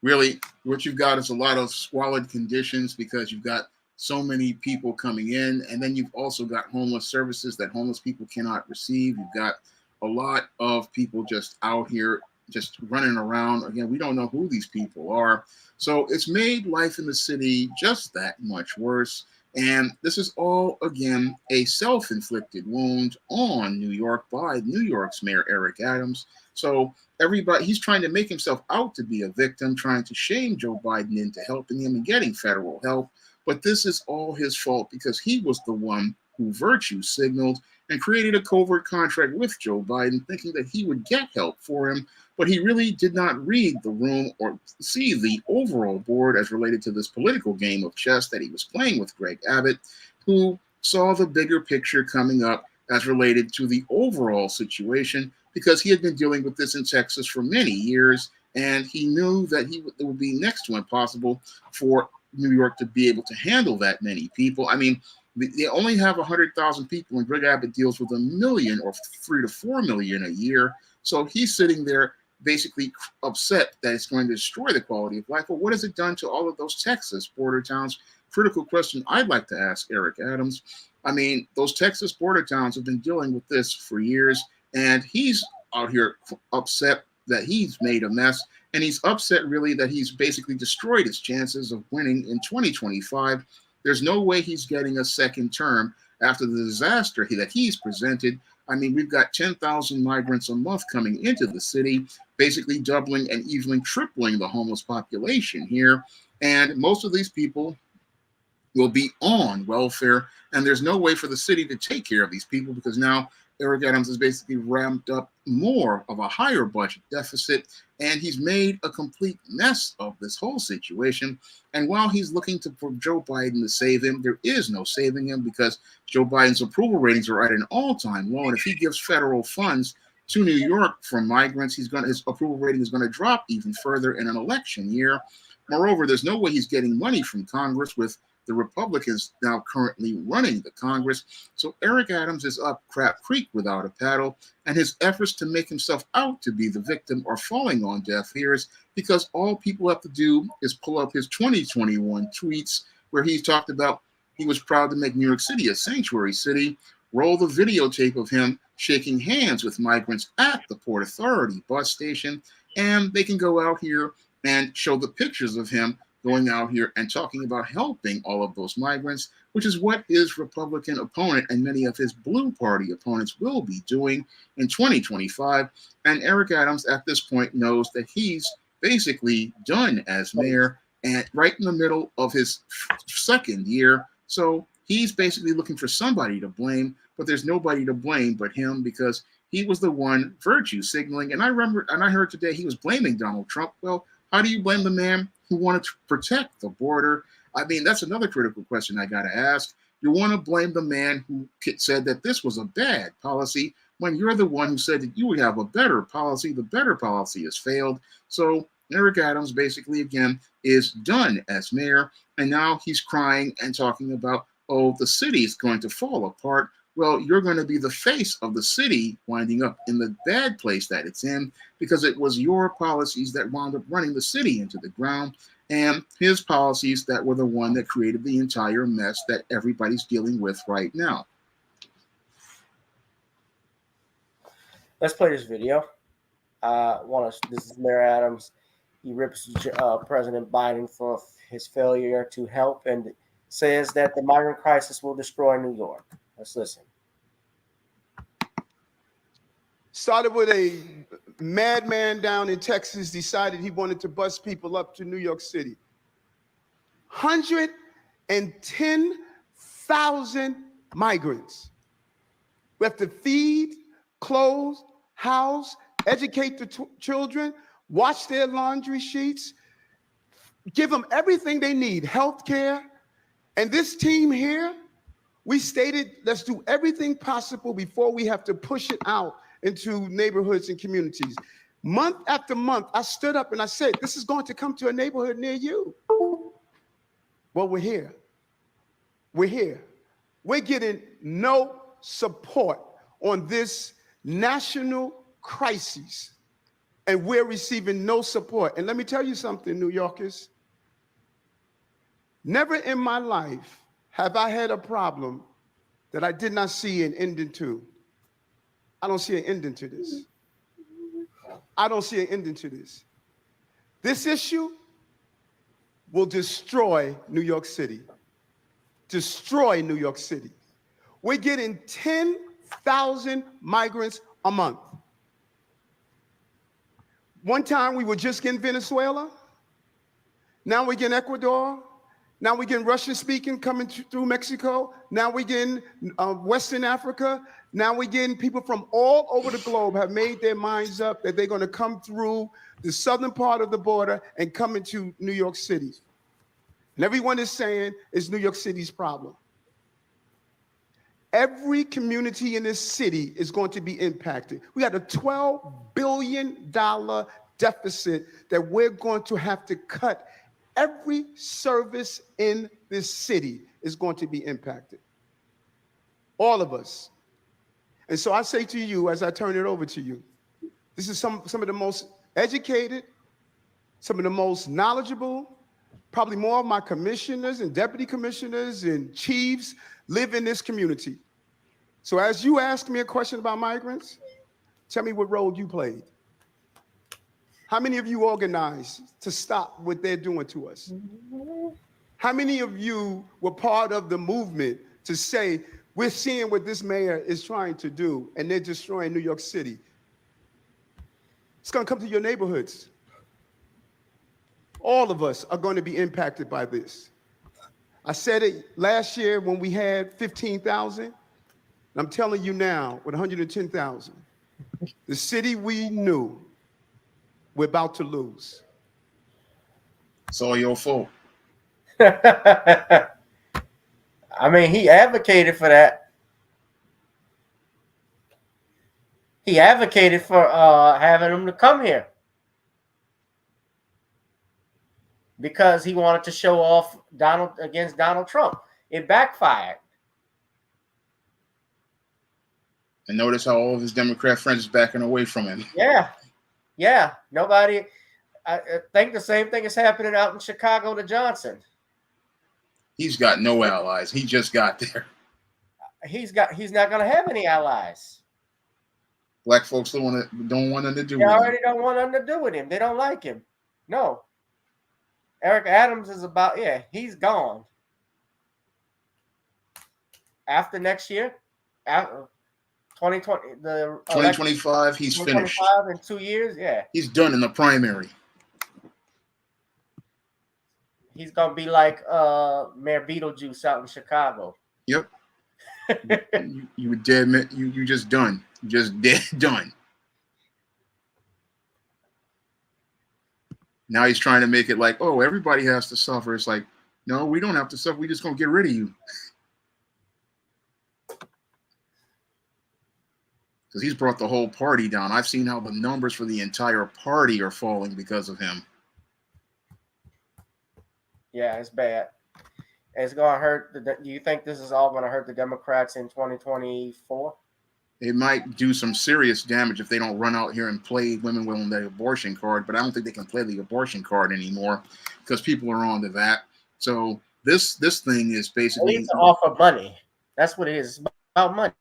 really, what you've got is a lot of squalid conditions because you've got so many people coming in, and then you've also got homeless services that homeless people cannot receive. You've got a lot of people just out here just running around. Again, we don't know who these people are. So it's made life in the city just that much worse. And this is all, again, a self-inflicted wound on New York by New York's Mayor Eric Adams. So everybody, he's trying to make himself out to be a victim, trying to shame Joe Biden into helping him and getting federal help. But this is all his fault because he was the one who virtue signaled and created a covert contract with Joe Biden, thinking that he would get help for him. But he really did not read the room or see the overall board as related to this political game of chess that he was playing with Greg Abbott, who saw the bigger picture coming up as related to the overall situation, because he had been dealing with this in Texas for many years, and he knew that it would be next to impossible for New York to be able to handle that many people. I mean, they only have 100,000 people, and Greg Abbott deals with 1 million or 3 to 4 million a year. So he's sitting there basically upset that it's going to destroy the quality of life. But what has it done to all of those Texas border towns? Critical question I'd like to ask Eric Adams. I mean, those Texas border towns have been dealing with this for years, and he's out here upset that he's made a mess, and he's upset really that he's basically destroyed his chances of winning in 2025. There's no way he's getting a second term after the disaster that he's presented. I mean, we've got 10,000 migrants a month coming into the city, basically doubling and even tripling the homeless population here. And most of these people will be on welfare, and there's no way for the city to take care of these people because now Eric Adams has basically ramped up more of a higher budget deficit, and he's made a complete mess of this whole situation. And while he's looking for Joe Biden to save him, there is no saving him because Joe Biden's approval ratings are at an all-time low, and if he gives federal funds to New York for migrants, his approval rating is going to drop even further in an election year. Moreover, there's no way he's getting money from Congress with the Republicans now currently running the Congress. So Eric Adams is up crap creek without a paddle, and his efforts to make himself out to be the victim are falling on deaf ears because all people have to do is pull up his 2021 tweets where he talked about he was proud to make New York City a sanctuary city, roll the videotape of him shaking hands with migrants at the Port Authority bus station, and they can go out here and show the pictures of him going out here and talking about helping all of those migrants, which is what his Republican opponent and many of his Blue Party opponents will be doing in 2025. And Eric Adams at this point knows that he's basically done as mayor and right in the middle of his second year. So he's basically looking for somebody to blame, but there's nobody to blame but him because he was the one virtue signaling. And I remember, and I heard today he was blaming Donald Trump. Well, how do you blame the man who wanted to protect the border? I mean, that's another critical question I got to ask. You want to blame the man who said that this was a bad policy when you're the one who said that you would have a better policy. The better policy has failed. So Eric Adams basically, again, is done as mayor. And now he's crying and talking about, oh, the city is going to fall apart. Well, you're going to be the face of the city winding up in the bad place that it's in because it was your policies that wound up running the city into the ground and his policies that were the one that created the entire mess that everybody's dealing with right now. Let's play this video. This is Mayor Adams. He rips President Biden for his failure to help and says that the migrant crisis will destroy New York. Let's listen. Started with a madman down in Texas decided he wanted to bus people up to New York City. 110,000 migrants. We have to feed, clothe, house, educate the children, wash their laundry sheets, give them everything they need, health care. And this team here, we stated, let's do everything possible before we have to push it out into neighborhoods and communities. Month after month, I stood up and I said, this is going to come to a neighborhood near you. Well, we're here. We're here. We're getting no support on this national crisis, and we're receiving no support. And let me tell you something, New Yorkers. Never in my life have I had a problem that I did not see an ending to. I don't see an ending to this. I don't see an ending to this. This issue will destroy New York City. Destroy New York City. We're getting 10,000 migrants a month. One time we were just getting Venezuela. Now we're getting Ecuador. Now we're getting Russian-speaking coming through Mexico. Now we're getting Western Africa. Now we're getting people from all over the globe have made their minds up that they're going to come through the southern part of the border and come into New York City. And everyone is saying it's New York City's problem. Every community in this city is going to be impacted. We got a $12 billion deficit that we're going to have to cut. Every service in this city is going to be impacted. All of us. And so I say to you, as I turn it over to you, this is some of the most educated, some of the most knowledgeable, probably more of my commissioners and deputy commissioners and chiefs live in this community. So as you ask me a question about migrants, tell me what role you played. How many of you organized to stop what they're doing to us? How many of you were part of the movement to say, we're seeing what this mayor is trying to do, and they're destroying New York City? It's going to come to your neighborhoods. All of us are going to be impacted by this. I said it last year when we had 15,000. I'm telling you now, with 110,000, the city we knew, we're about to lose. It's all your fault. I mean, he advocated for that. He advocated for having them to come here because he wanted to show off against Donald Trump. It backfired. And notice how all of his Democrat friends is backing away from him. Yeah. Nobody. I think the same thing is happening out in Chicago to Johnson. He's got no allies. He just got there. He's not going to have any allies. Black folks don't want nothing to do with him. They already don't want nothing to do with him. They don't like him. No. Eric Adams is he's gone. After next year, after 2025, he's finished. 2025 in 2 years, He's done in the primary. He's gonna be like Mayor Beetlejuice out in Chicago. Yep. you were dead, man. You just done. Just dead done. Now he's trying to make it like, oh, everybody has to suffer. It's like, no, we don't have to suffer. We just gonna get rid of you. Because he's brought the whole party down. I've seen how the numbers for the entire party are falling because of him. Yeah, it's bad. It's going to hurt. Do you think this is all going to hurt the Democrats in 2024? It might do some serious damage if they don't run out here and play women on the abortion card, but I don't think they can play the abortion card anymore because people are on to that. So this thing is basically... They need to offer money. That's what it is. It's about money.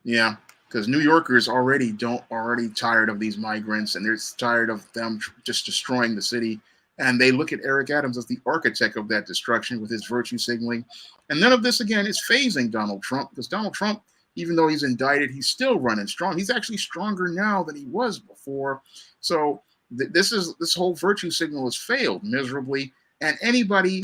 Yeah, because New Yorkers already tired of these migrants, and they're tired of them just destroying the city. And they look at Eric Adams as the architect of that destruction with his virtue signaling. And none of this, again, is phasing Donald Trump, because Donald Trump, even though he's indicted, he's still running strong. He's actually stronger now than he was before. So this whole virtue signal has failed miserably. And anybody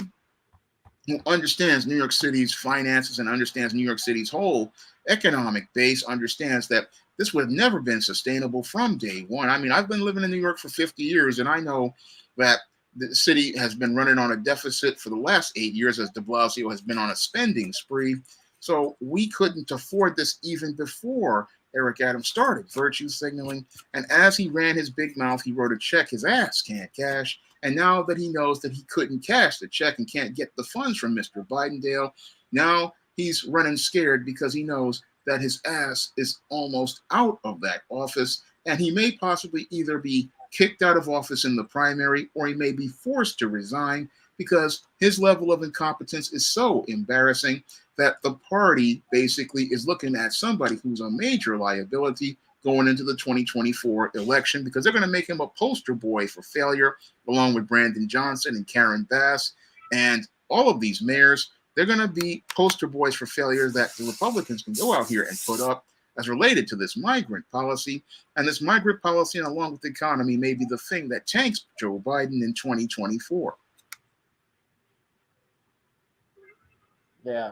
who understands New York City's finances and understands New York City's whole economic base understands that this would have never been sustainable from day one. I mean, I've been living in New York for 50 years, and I know that the city has been running on a deficit for the last 8 years as de Blasio has been on a spending spree. So we couldn't afford this even before Eric Adams started virtue signaling. And as he ran his big mouth, he wrote a check his ass can't cash. And now that he knows that he couldn't cash the check and can't get the funds from Mr. Bidendale, now he's running scared because he knows that his ass is almost out of that office. And he may possibly either be kicked out of office in the primary, or he may be forced to resign because his level of incompetence is so embarrassing that the party basically is looking at somebody who's a major liability going into the 2024 election, because they're going to make him a poster boy for failure, along with Brandon Johnson and Karen Bass and all of these mayors. They're going to be poster boys for failure that the Republicans can go out here and put up as related to this migrant policy. And this migrant policy, and along with the economy, may be the thing that tanks Joe Biden in 2024. Yeah.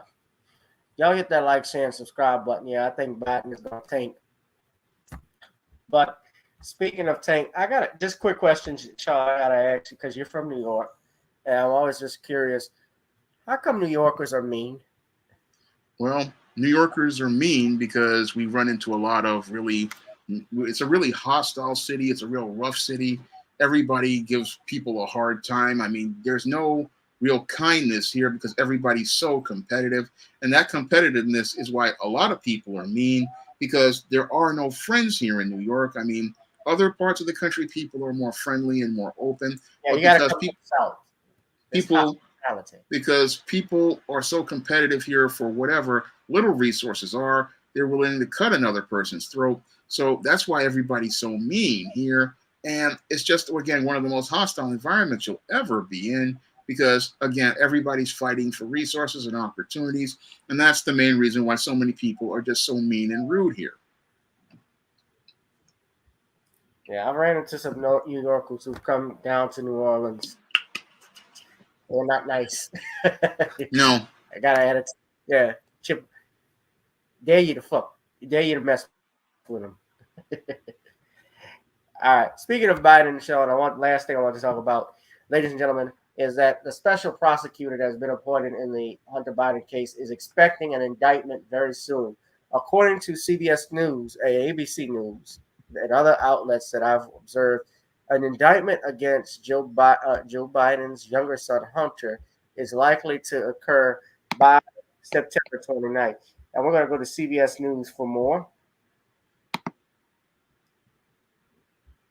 Y'all hit that like, share, and subscribe button. Yeah, I think Biden is going to tank. But speaking of tank, I got just quick questions, Shaw, I got to ask you, because you're from New York. And I'm always just curious, how come New Yorkers are mean? Well, New Yorkers are mean because we run into a lot of it's a really hostile city. It's a real rough city. Everybody gives people a hard time. I mean, there's no real kindness here because everybody's so competitive. And that competitiveness is why a lot of people are mean, because there are no friends here in New York. I mean, other parts of the country, people are more friendly and more open. Yeah, but you got to because people because people are so competitive here for whatever little resources are, they're willing to cut another person's throat. So that's why everybody's so mean here. And it's just, again, one of the most hostile environments you'll ever be in, because, again, everybody's fighting for resources and opportunities. And that's the main reason why so many people are just so mean and rude here. Yeah, I've ran into some New Yorkers who've come down to New Orleans. They're not nice. No. I gotta add it. Yeah, Chip. Dare you to mess with them. All right. Speaking of Biden and Sean, last thing I want to talk about, ladies and gentlemen, is that the special prosecutor that has been appointed in the Hunter Biden case is expecting an indictment very soon. According to CBS News, ABC News, and other outlets that I've observed, an indictment against Joe Biden's younger son, Hunter, is likely to occur by September 29th. And we're going to go to CBS News for more.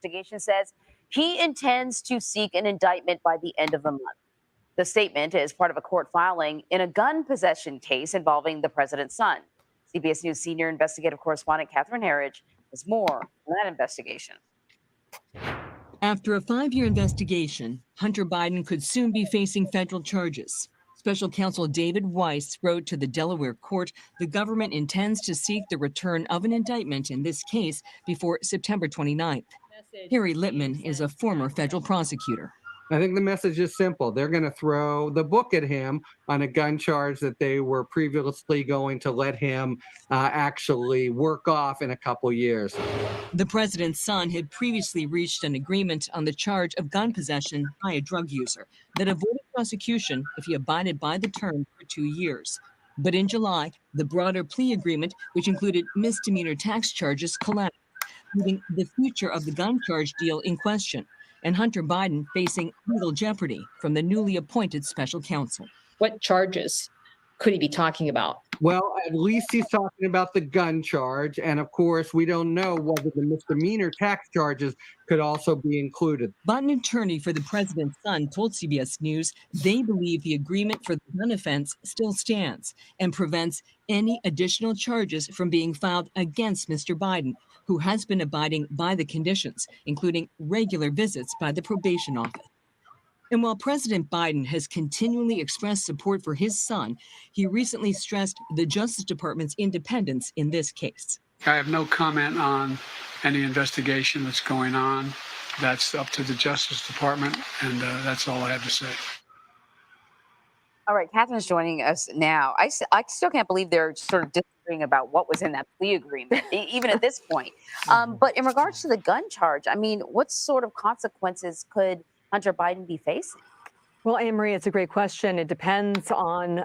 Investigation says he intends to seek an indictment by the end of the month. The statement is part of a court filing in a gun possession case involving the president's son. CBS News senior investigative correspondent Catherine Herridge has more on that investigation. After a 5-year investigation, Hunter Biden could soon be facing federal charges. Special counsel David Weiss wrote to the Delaware court the government intends to seek the return of an indictment in this case before September 29th. Harry Littman is a former federal prosecutor. I think the message is simple. They're going to throw the book at him on a gun charge that they were previously going to let him actually work off in a couple years. The president's son had previously reached an agreement on the charge of gun possession by a drug user that avoided prosecution if he abided by the term for 2 years. But in July, the broader plea agreement, which included misdemeanor tax charges, collapsed, leaving the future of the gun charge deal in question, and Hunter Biden facing legal jeopardy from the newly appointed special counsel. What charges could he be talking about? Well, at least he's talking about the gun charge. And of course, we don't know whether the misdemeanor tax charges could also be included. But an attorney for the president's son told CBS News they believe the agreement for the gun offense still stands and prevents any additional charges from being filed against Mr. Biden, who has been abiding by the conditions, including regular visits by the probation office. And while President Biden has continually expressed support for his son, he recently stressed the Justice Department's independence in this case. I have no comment on any investigation that's going on. That's up to the Justice Department, and that's all I have to say. All right, Catherine's joining us now. I still can't believe they're sort of disagreeing about what was in that plea agreement, even at this point. But in regards to the gun charge, I mean, what sort of consequences could Hunter Biden be facing? Well, Anne Marie, it's a great question. It depends on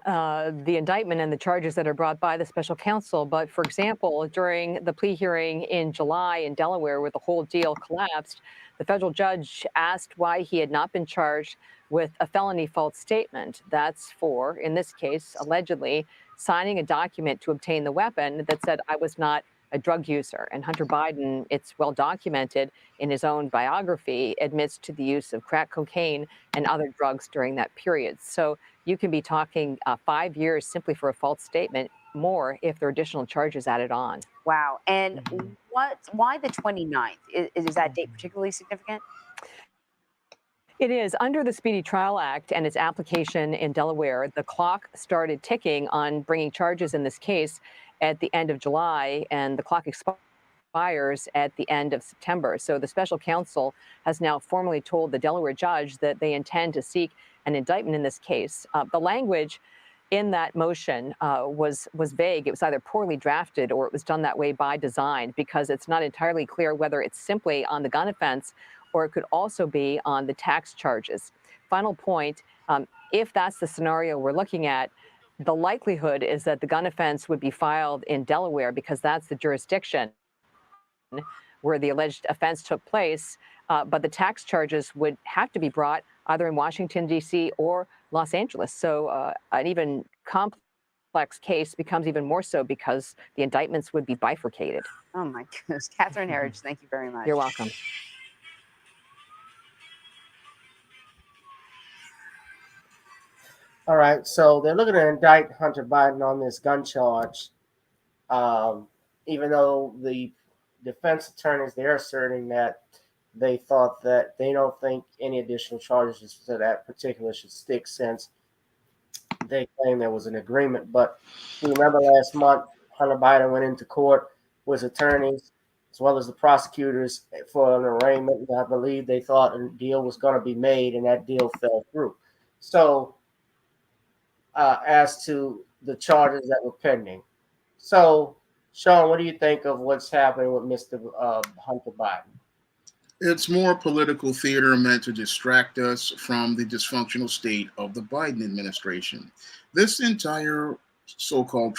the indictment and the charges that are brought by the special counsel. But for example, during the plea hearing in July in Delaware, where the whole deal collapsed, the federal judge asked why he had not been charged with a felony false statement. That's for, in this case, allegedly signing a document to obtain the weapon that said, I was not a drug user. And Hunter Biden, it's well documented in his own biography, admits to the use of crack cocaine and other drugs during that period. So you can be talking 5 years simply for a false statement, more if there are additional charges added on. Wow. And why the 29th? Is that date particularly significant? It is. Under the Speedy Trial Act and its application in Delaware, the clock started ticking on bringing charges in this case at the end of July, and the clock expires at the end of September. So the special counsel has now formally told the Delaware judge that they intend to seek an indictment in this case. The language in that motion was vague. It was either poorly drafted or it was done that way by design, because it's not entirely clear whether it's simply on the gun offense or it could also be on the tax charges. Final point, if that's the scenario we're looking at, the likelihood is that the gun offense would be filed in Delaware because that's the jurisdiction where the alleged offense took place. But the tax charges would have to be brought either in Washington, D.C. or Los Angeles. So an even complex case becomes even more so because the indictments would be bifurcated. Oh, my goodness. Catherine Herridge, thank you very much. You're welcome. All right, so they're looking to indict Hunter Biden on this gun charge, even though the defense attorneys, they're asserting that they thought that they don't think any additional charges to that particular should stick, since they claim there was an agreement. But you remember last month, Hunter Biden went into court with attorneys as well as the prosecutors for an arraignment. I believe they thought a deal was going to be made, and that deal fell through. So as to the charges that were pending. So, Sean, what do you think of what's happening with Mr. Hunter Biden? It's more political theater meant to distract us from the dysfunctional state of the Biden administration. This entire so-called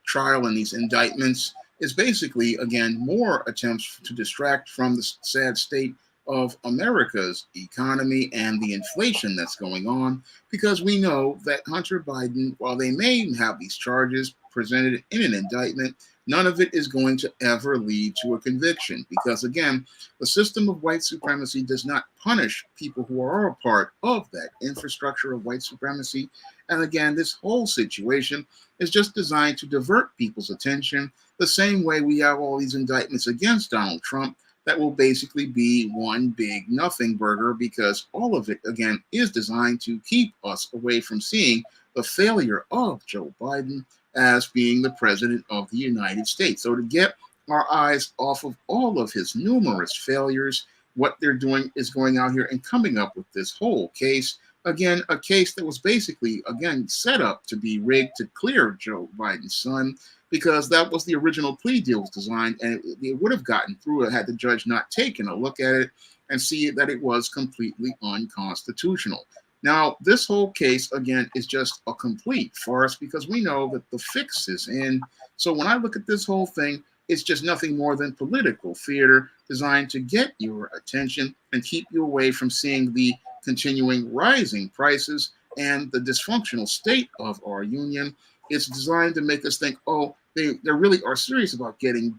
trial and these indictments is basically, again, more attempts to distract from the sad state of America's economy and the inflation that's going on, because we know that Hunter Biden, while they may have these charges presented in an indictment, none of it is going to ever lead to a conviction, because again, the system of white supremacy does not punish people who are a part of that infrastructure of white supremacy. And again, this whole situation is just designed to divert people's attention, the same way we have all these indictments against Donald Trump that will basically be one big nothing burger, because all of it, again, is designed to keep us away from seeing the failure of Joe Biden as being the president of the United States. So to get our eyes off of all of his numerous failures, what they're doing is going out here and coming up with this whole case. Again, a case that was basically, again, set up to be rigged to clear Joe Biden's son, because that was the original plea deal was designed, and it would have gotten through had the judge not taken a look at it and see that it was completely unconstitutional. Now, this whole case, again, is just a complete farce, because we know that the fix is in. So when I look at this whole thing, it's just nothing more than political theater designed to get your attention and keep you away from seeing the continuing rising prices and the dysfunctional state of our union. It's designed to make us think, oh, they really are serious about getting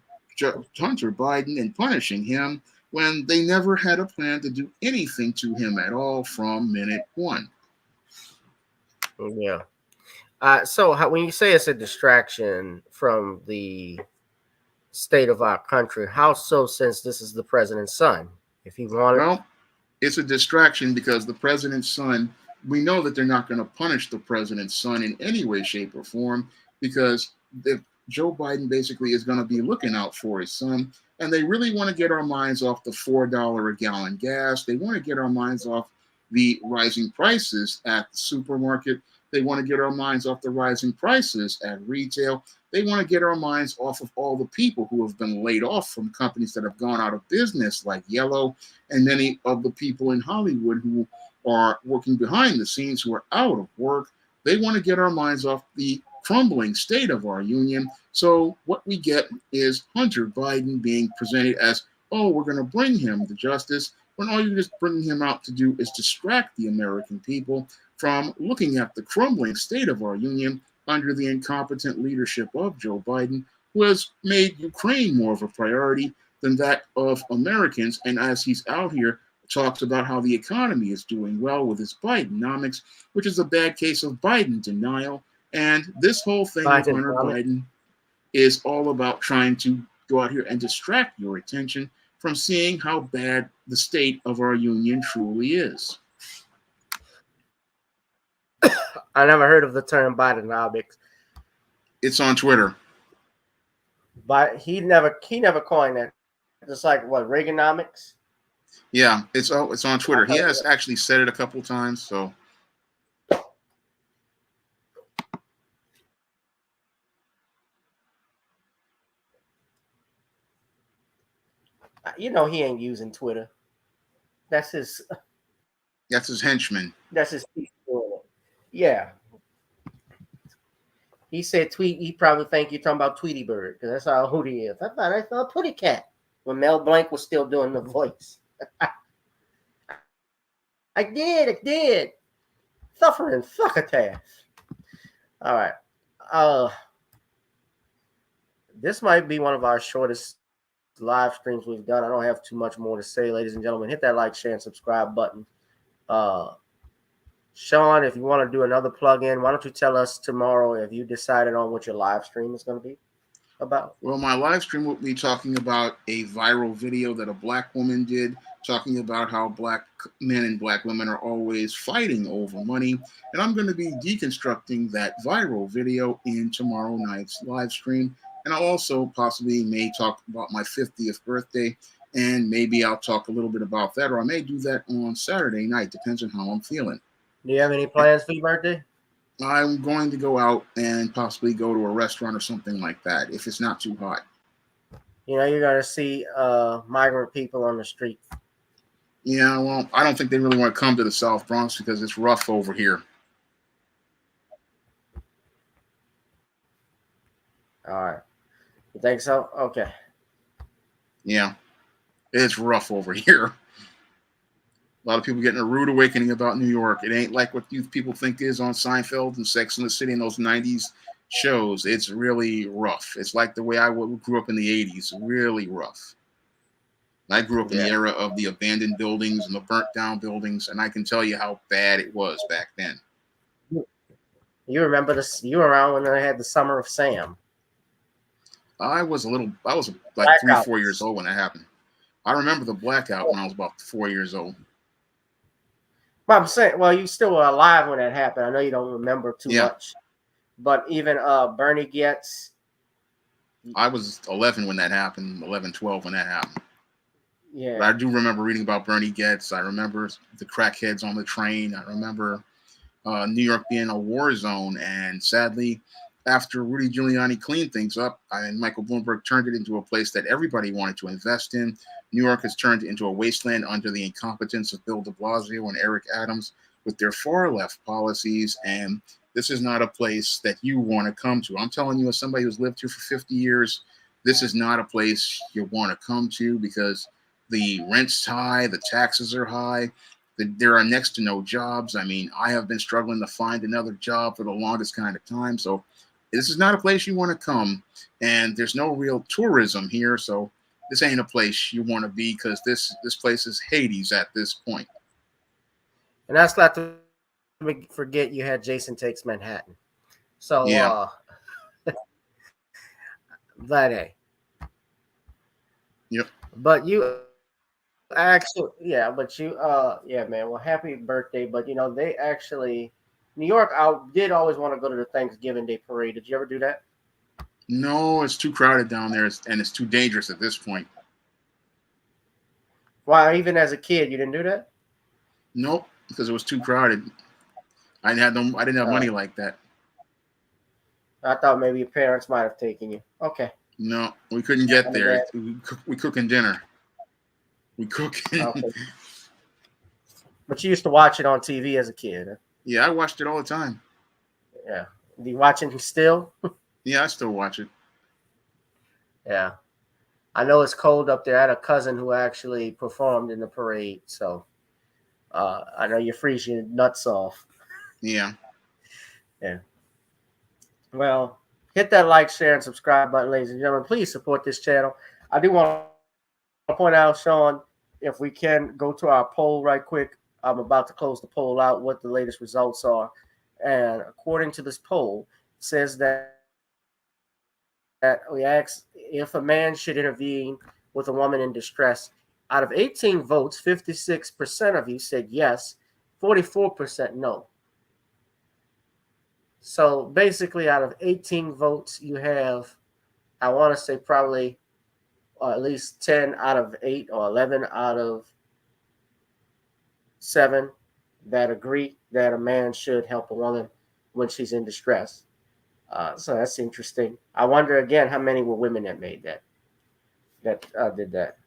Hunter Biden and punishing him, when they never had a plan to do anything to him at all from minute one. Yeah. So when you say it's a distraction from the state of our country, how so, since this is the president's son? If he wanted... Well, it's a distraction because the president's son, we know that they're not going to punish the president's son in any way, shape, or form, because Joe Biden basically is going to be looking out for his son. And they really want to get our minds off the $4 a gallon gas. They want to get our minds off the rising prices at the supermarket. They want to get our minds off the rising prices at retail. They want to get our minds off of all the people who have been laid off from companies that have gone out of business, like Yellow, and many of the people in Hollywood who are working behind the scenes who are out of work. They want to get our minds off the crumbling state of our union. So what we get is Hunter Biden being presented as, oh, we're going to bring him to justice, when all you're just bringing him out to do is distract the American people from looking at the crumbling state of our union under the incompetent leadership of Joe Biden, who has made Ukraine more of a priority than that of Americans. And as he's out here, talks about how the economy is doing well with his Bidenomics, which is a bad case of Biden denial. And this whole thing with Hunter Biden is all about trying to go out here and distract your attention from seeing how bad the state of our union truly is. I never heard of the term Bidenomics. It's on Twitter. But he never coined that. Just like what, Reaganomics? Yeah, it's on Twitter. He has actually said it a couple times, so. You know he ain't using Twitter. That's his henchman. That's his yeah. He said tweet. He probably think you're talking about Tweety Bird, because that's how old he is. I thought I saw Putty Cat when Mel Blanc was still doing the voice. I did. Suffering succotash. All right. This might be one of our shortest live streams we've done. I don't have too much more to say, ladies and gentlemen. Hit that like, share, and subscribe button. Sean, if you want to do another plug-in, why don't you tell us tomorrow if you decided on what your live stream is going to be about? Well, my live stream will be talking about a viral video that a black woman did, talking about how black men and black women are always fighting over money. And I'm going to be deconstructing that viral video in tomorrow night's live stream. And I'll also possibly may talk about my 50th birthday, and maybe I'll talk a little bit about that, or I may do that on Saturday night, depends on how I'm feeling. Do you have any plans for your birthday? I'm going to go out and possibly go to a restaurant or something like that, if it's not too hot. You know, you're going to see migrant people on the street. Yeah, well, I don't think they really want to come to the South Bronx because it's rough over here. All right. You think so? Okay. Yeah, it's rough over here. A lot of people getting a rude awakening about New York. It ain't like what youth people think is on Seinfeld and Sex and the City and those 90s shows. It's really rough. It's like the way I grew up in the 80s. Really rough. I grew up in the era of the abandoned buildings and the burnt down buildings, and I can tell you how bad it was back then. You remember this? You were around when they had the Summer of Sam. I was like blackout. 3-4 years old when that happened. I remember the blackout when I was about 4 years old. But I'm saying, well, you still were alive when that happened. I know you don't remember too much, but even Bernie Getz. I was 11 when that happened, 11, 12 when that happened. Yeah. But I do remember reading about Bernie Getz. I remember the crackheads on the train. I remember New York being a war zone. And sadly, after Rudy Giuliani cleaned things up and Michael Bloomberg turned it into a place that everybody wanted to invest in, New York has turned into a wasteland under the incompetence of Bill de Blasio and Eric Adams with their far left policies. And this is not a place that you want to come to. I'm telling you, as somebody who's lived here for 50 years, this is not a place you want to come to because the rent's high, the taxes are high, there are next to no jobs. I mean, I have been struggling to find another job for the longest kind of time. So This is not a place you want to come, and there's no real tourism here, so this ain't a place you want to be, because this place is Hades at this point. And that's not to forget you had Jason Takes Manhattan. So Yeah. Vlade. Yep. But you actually, yeah, man. Well, happy birthday. But they actually, New York, I did always want to go to the Thanksgiving Day parade. Did you ever do that? No, it's too crowded down there, and it's too dangerous at this point. Why, even as a kid, you didn't do that? Nope, because it was too crowded. I didn't have money like that. I thought maybe your parents might have taken you. Okay. No, we couldn't get there. We cooking dinner. We cooking. Okay. But you used to watch it on TV as a kid. Huh? Yeah, I watched it all the time. Yeah. Do you watching still? Yeah, I still watch it. Yeah. I know it's cold up there. I had a cousin who actually performed in the parade, so I know you freeze your nuts off. Yeah. Yeah. Well, hit that like, share, and subscribe button, ladies and gentlemen. Please support this channel. I do want to point out, Sean, if we can go to our poll right quick. I'm about to close the poll out, what the latest results are. And according to this poll, it says that we asked if a man should intervene with a woman in distress. Out of 18 votes, 56% of you said yes, 44% no. So basically, out of 18 votes, you have, I want to say probably at least 10 out of 8 or 11 out of 7 that agree that a man should help a woman when she's in distress. So that's interesting. I wonder again how many were women that made that did that.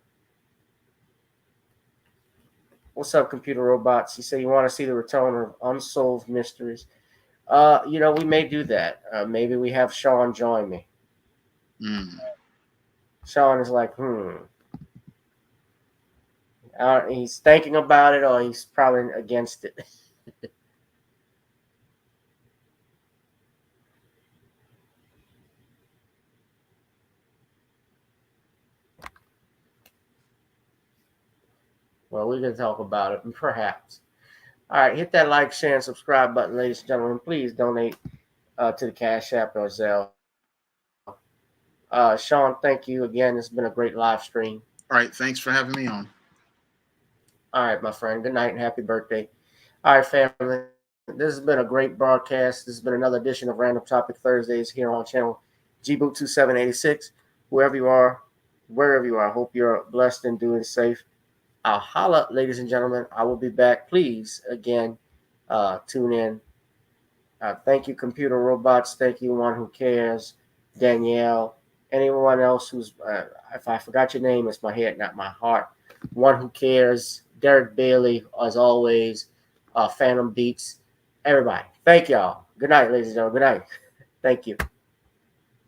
What's up, computer robots? You say you want to see the return of unsolved mysteries. We may do that. Maybe we have Sean join me. Sean is like, he's thinking about it, or he's probably against it. Well, we can talk about it, perhaps. All right, hit that like, share, and subscribe button, ladies and gentlemen. Please donate to the Cash App or Zelle. Sean, thank you again. It's been a great live stream. All right, thanks for having me on. All right, my friend. Good night and happy birthday. All right, family. This has been a great broadcast. This has been another edition of Random Topic Thursdays here on channel GBoot 2786. Wherever you are, wherever you are, I hope you're blessed and doing safe. I'll holla, ladies and gentlemen. I will be back. Please, again, tune in. Thank you, computer robots. Thank you, One Who Cares, Danielle, anyone else who's, if I forgot your name, it's my head, not my heart. One Who Cares, Derek Bailey, as always, Phantom Beats, everybody. Thank y'all. Good night, ladies and gentlemen. Good night. Thank you.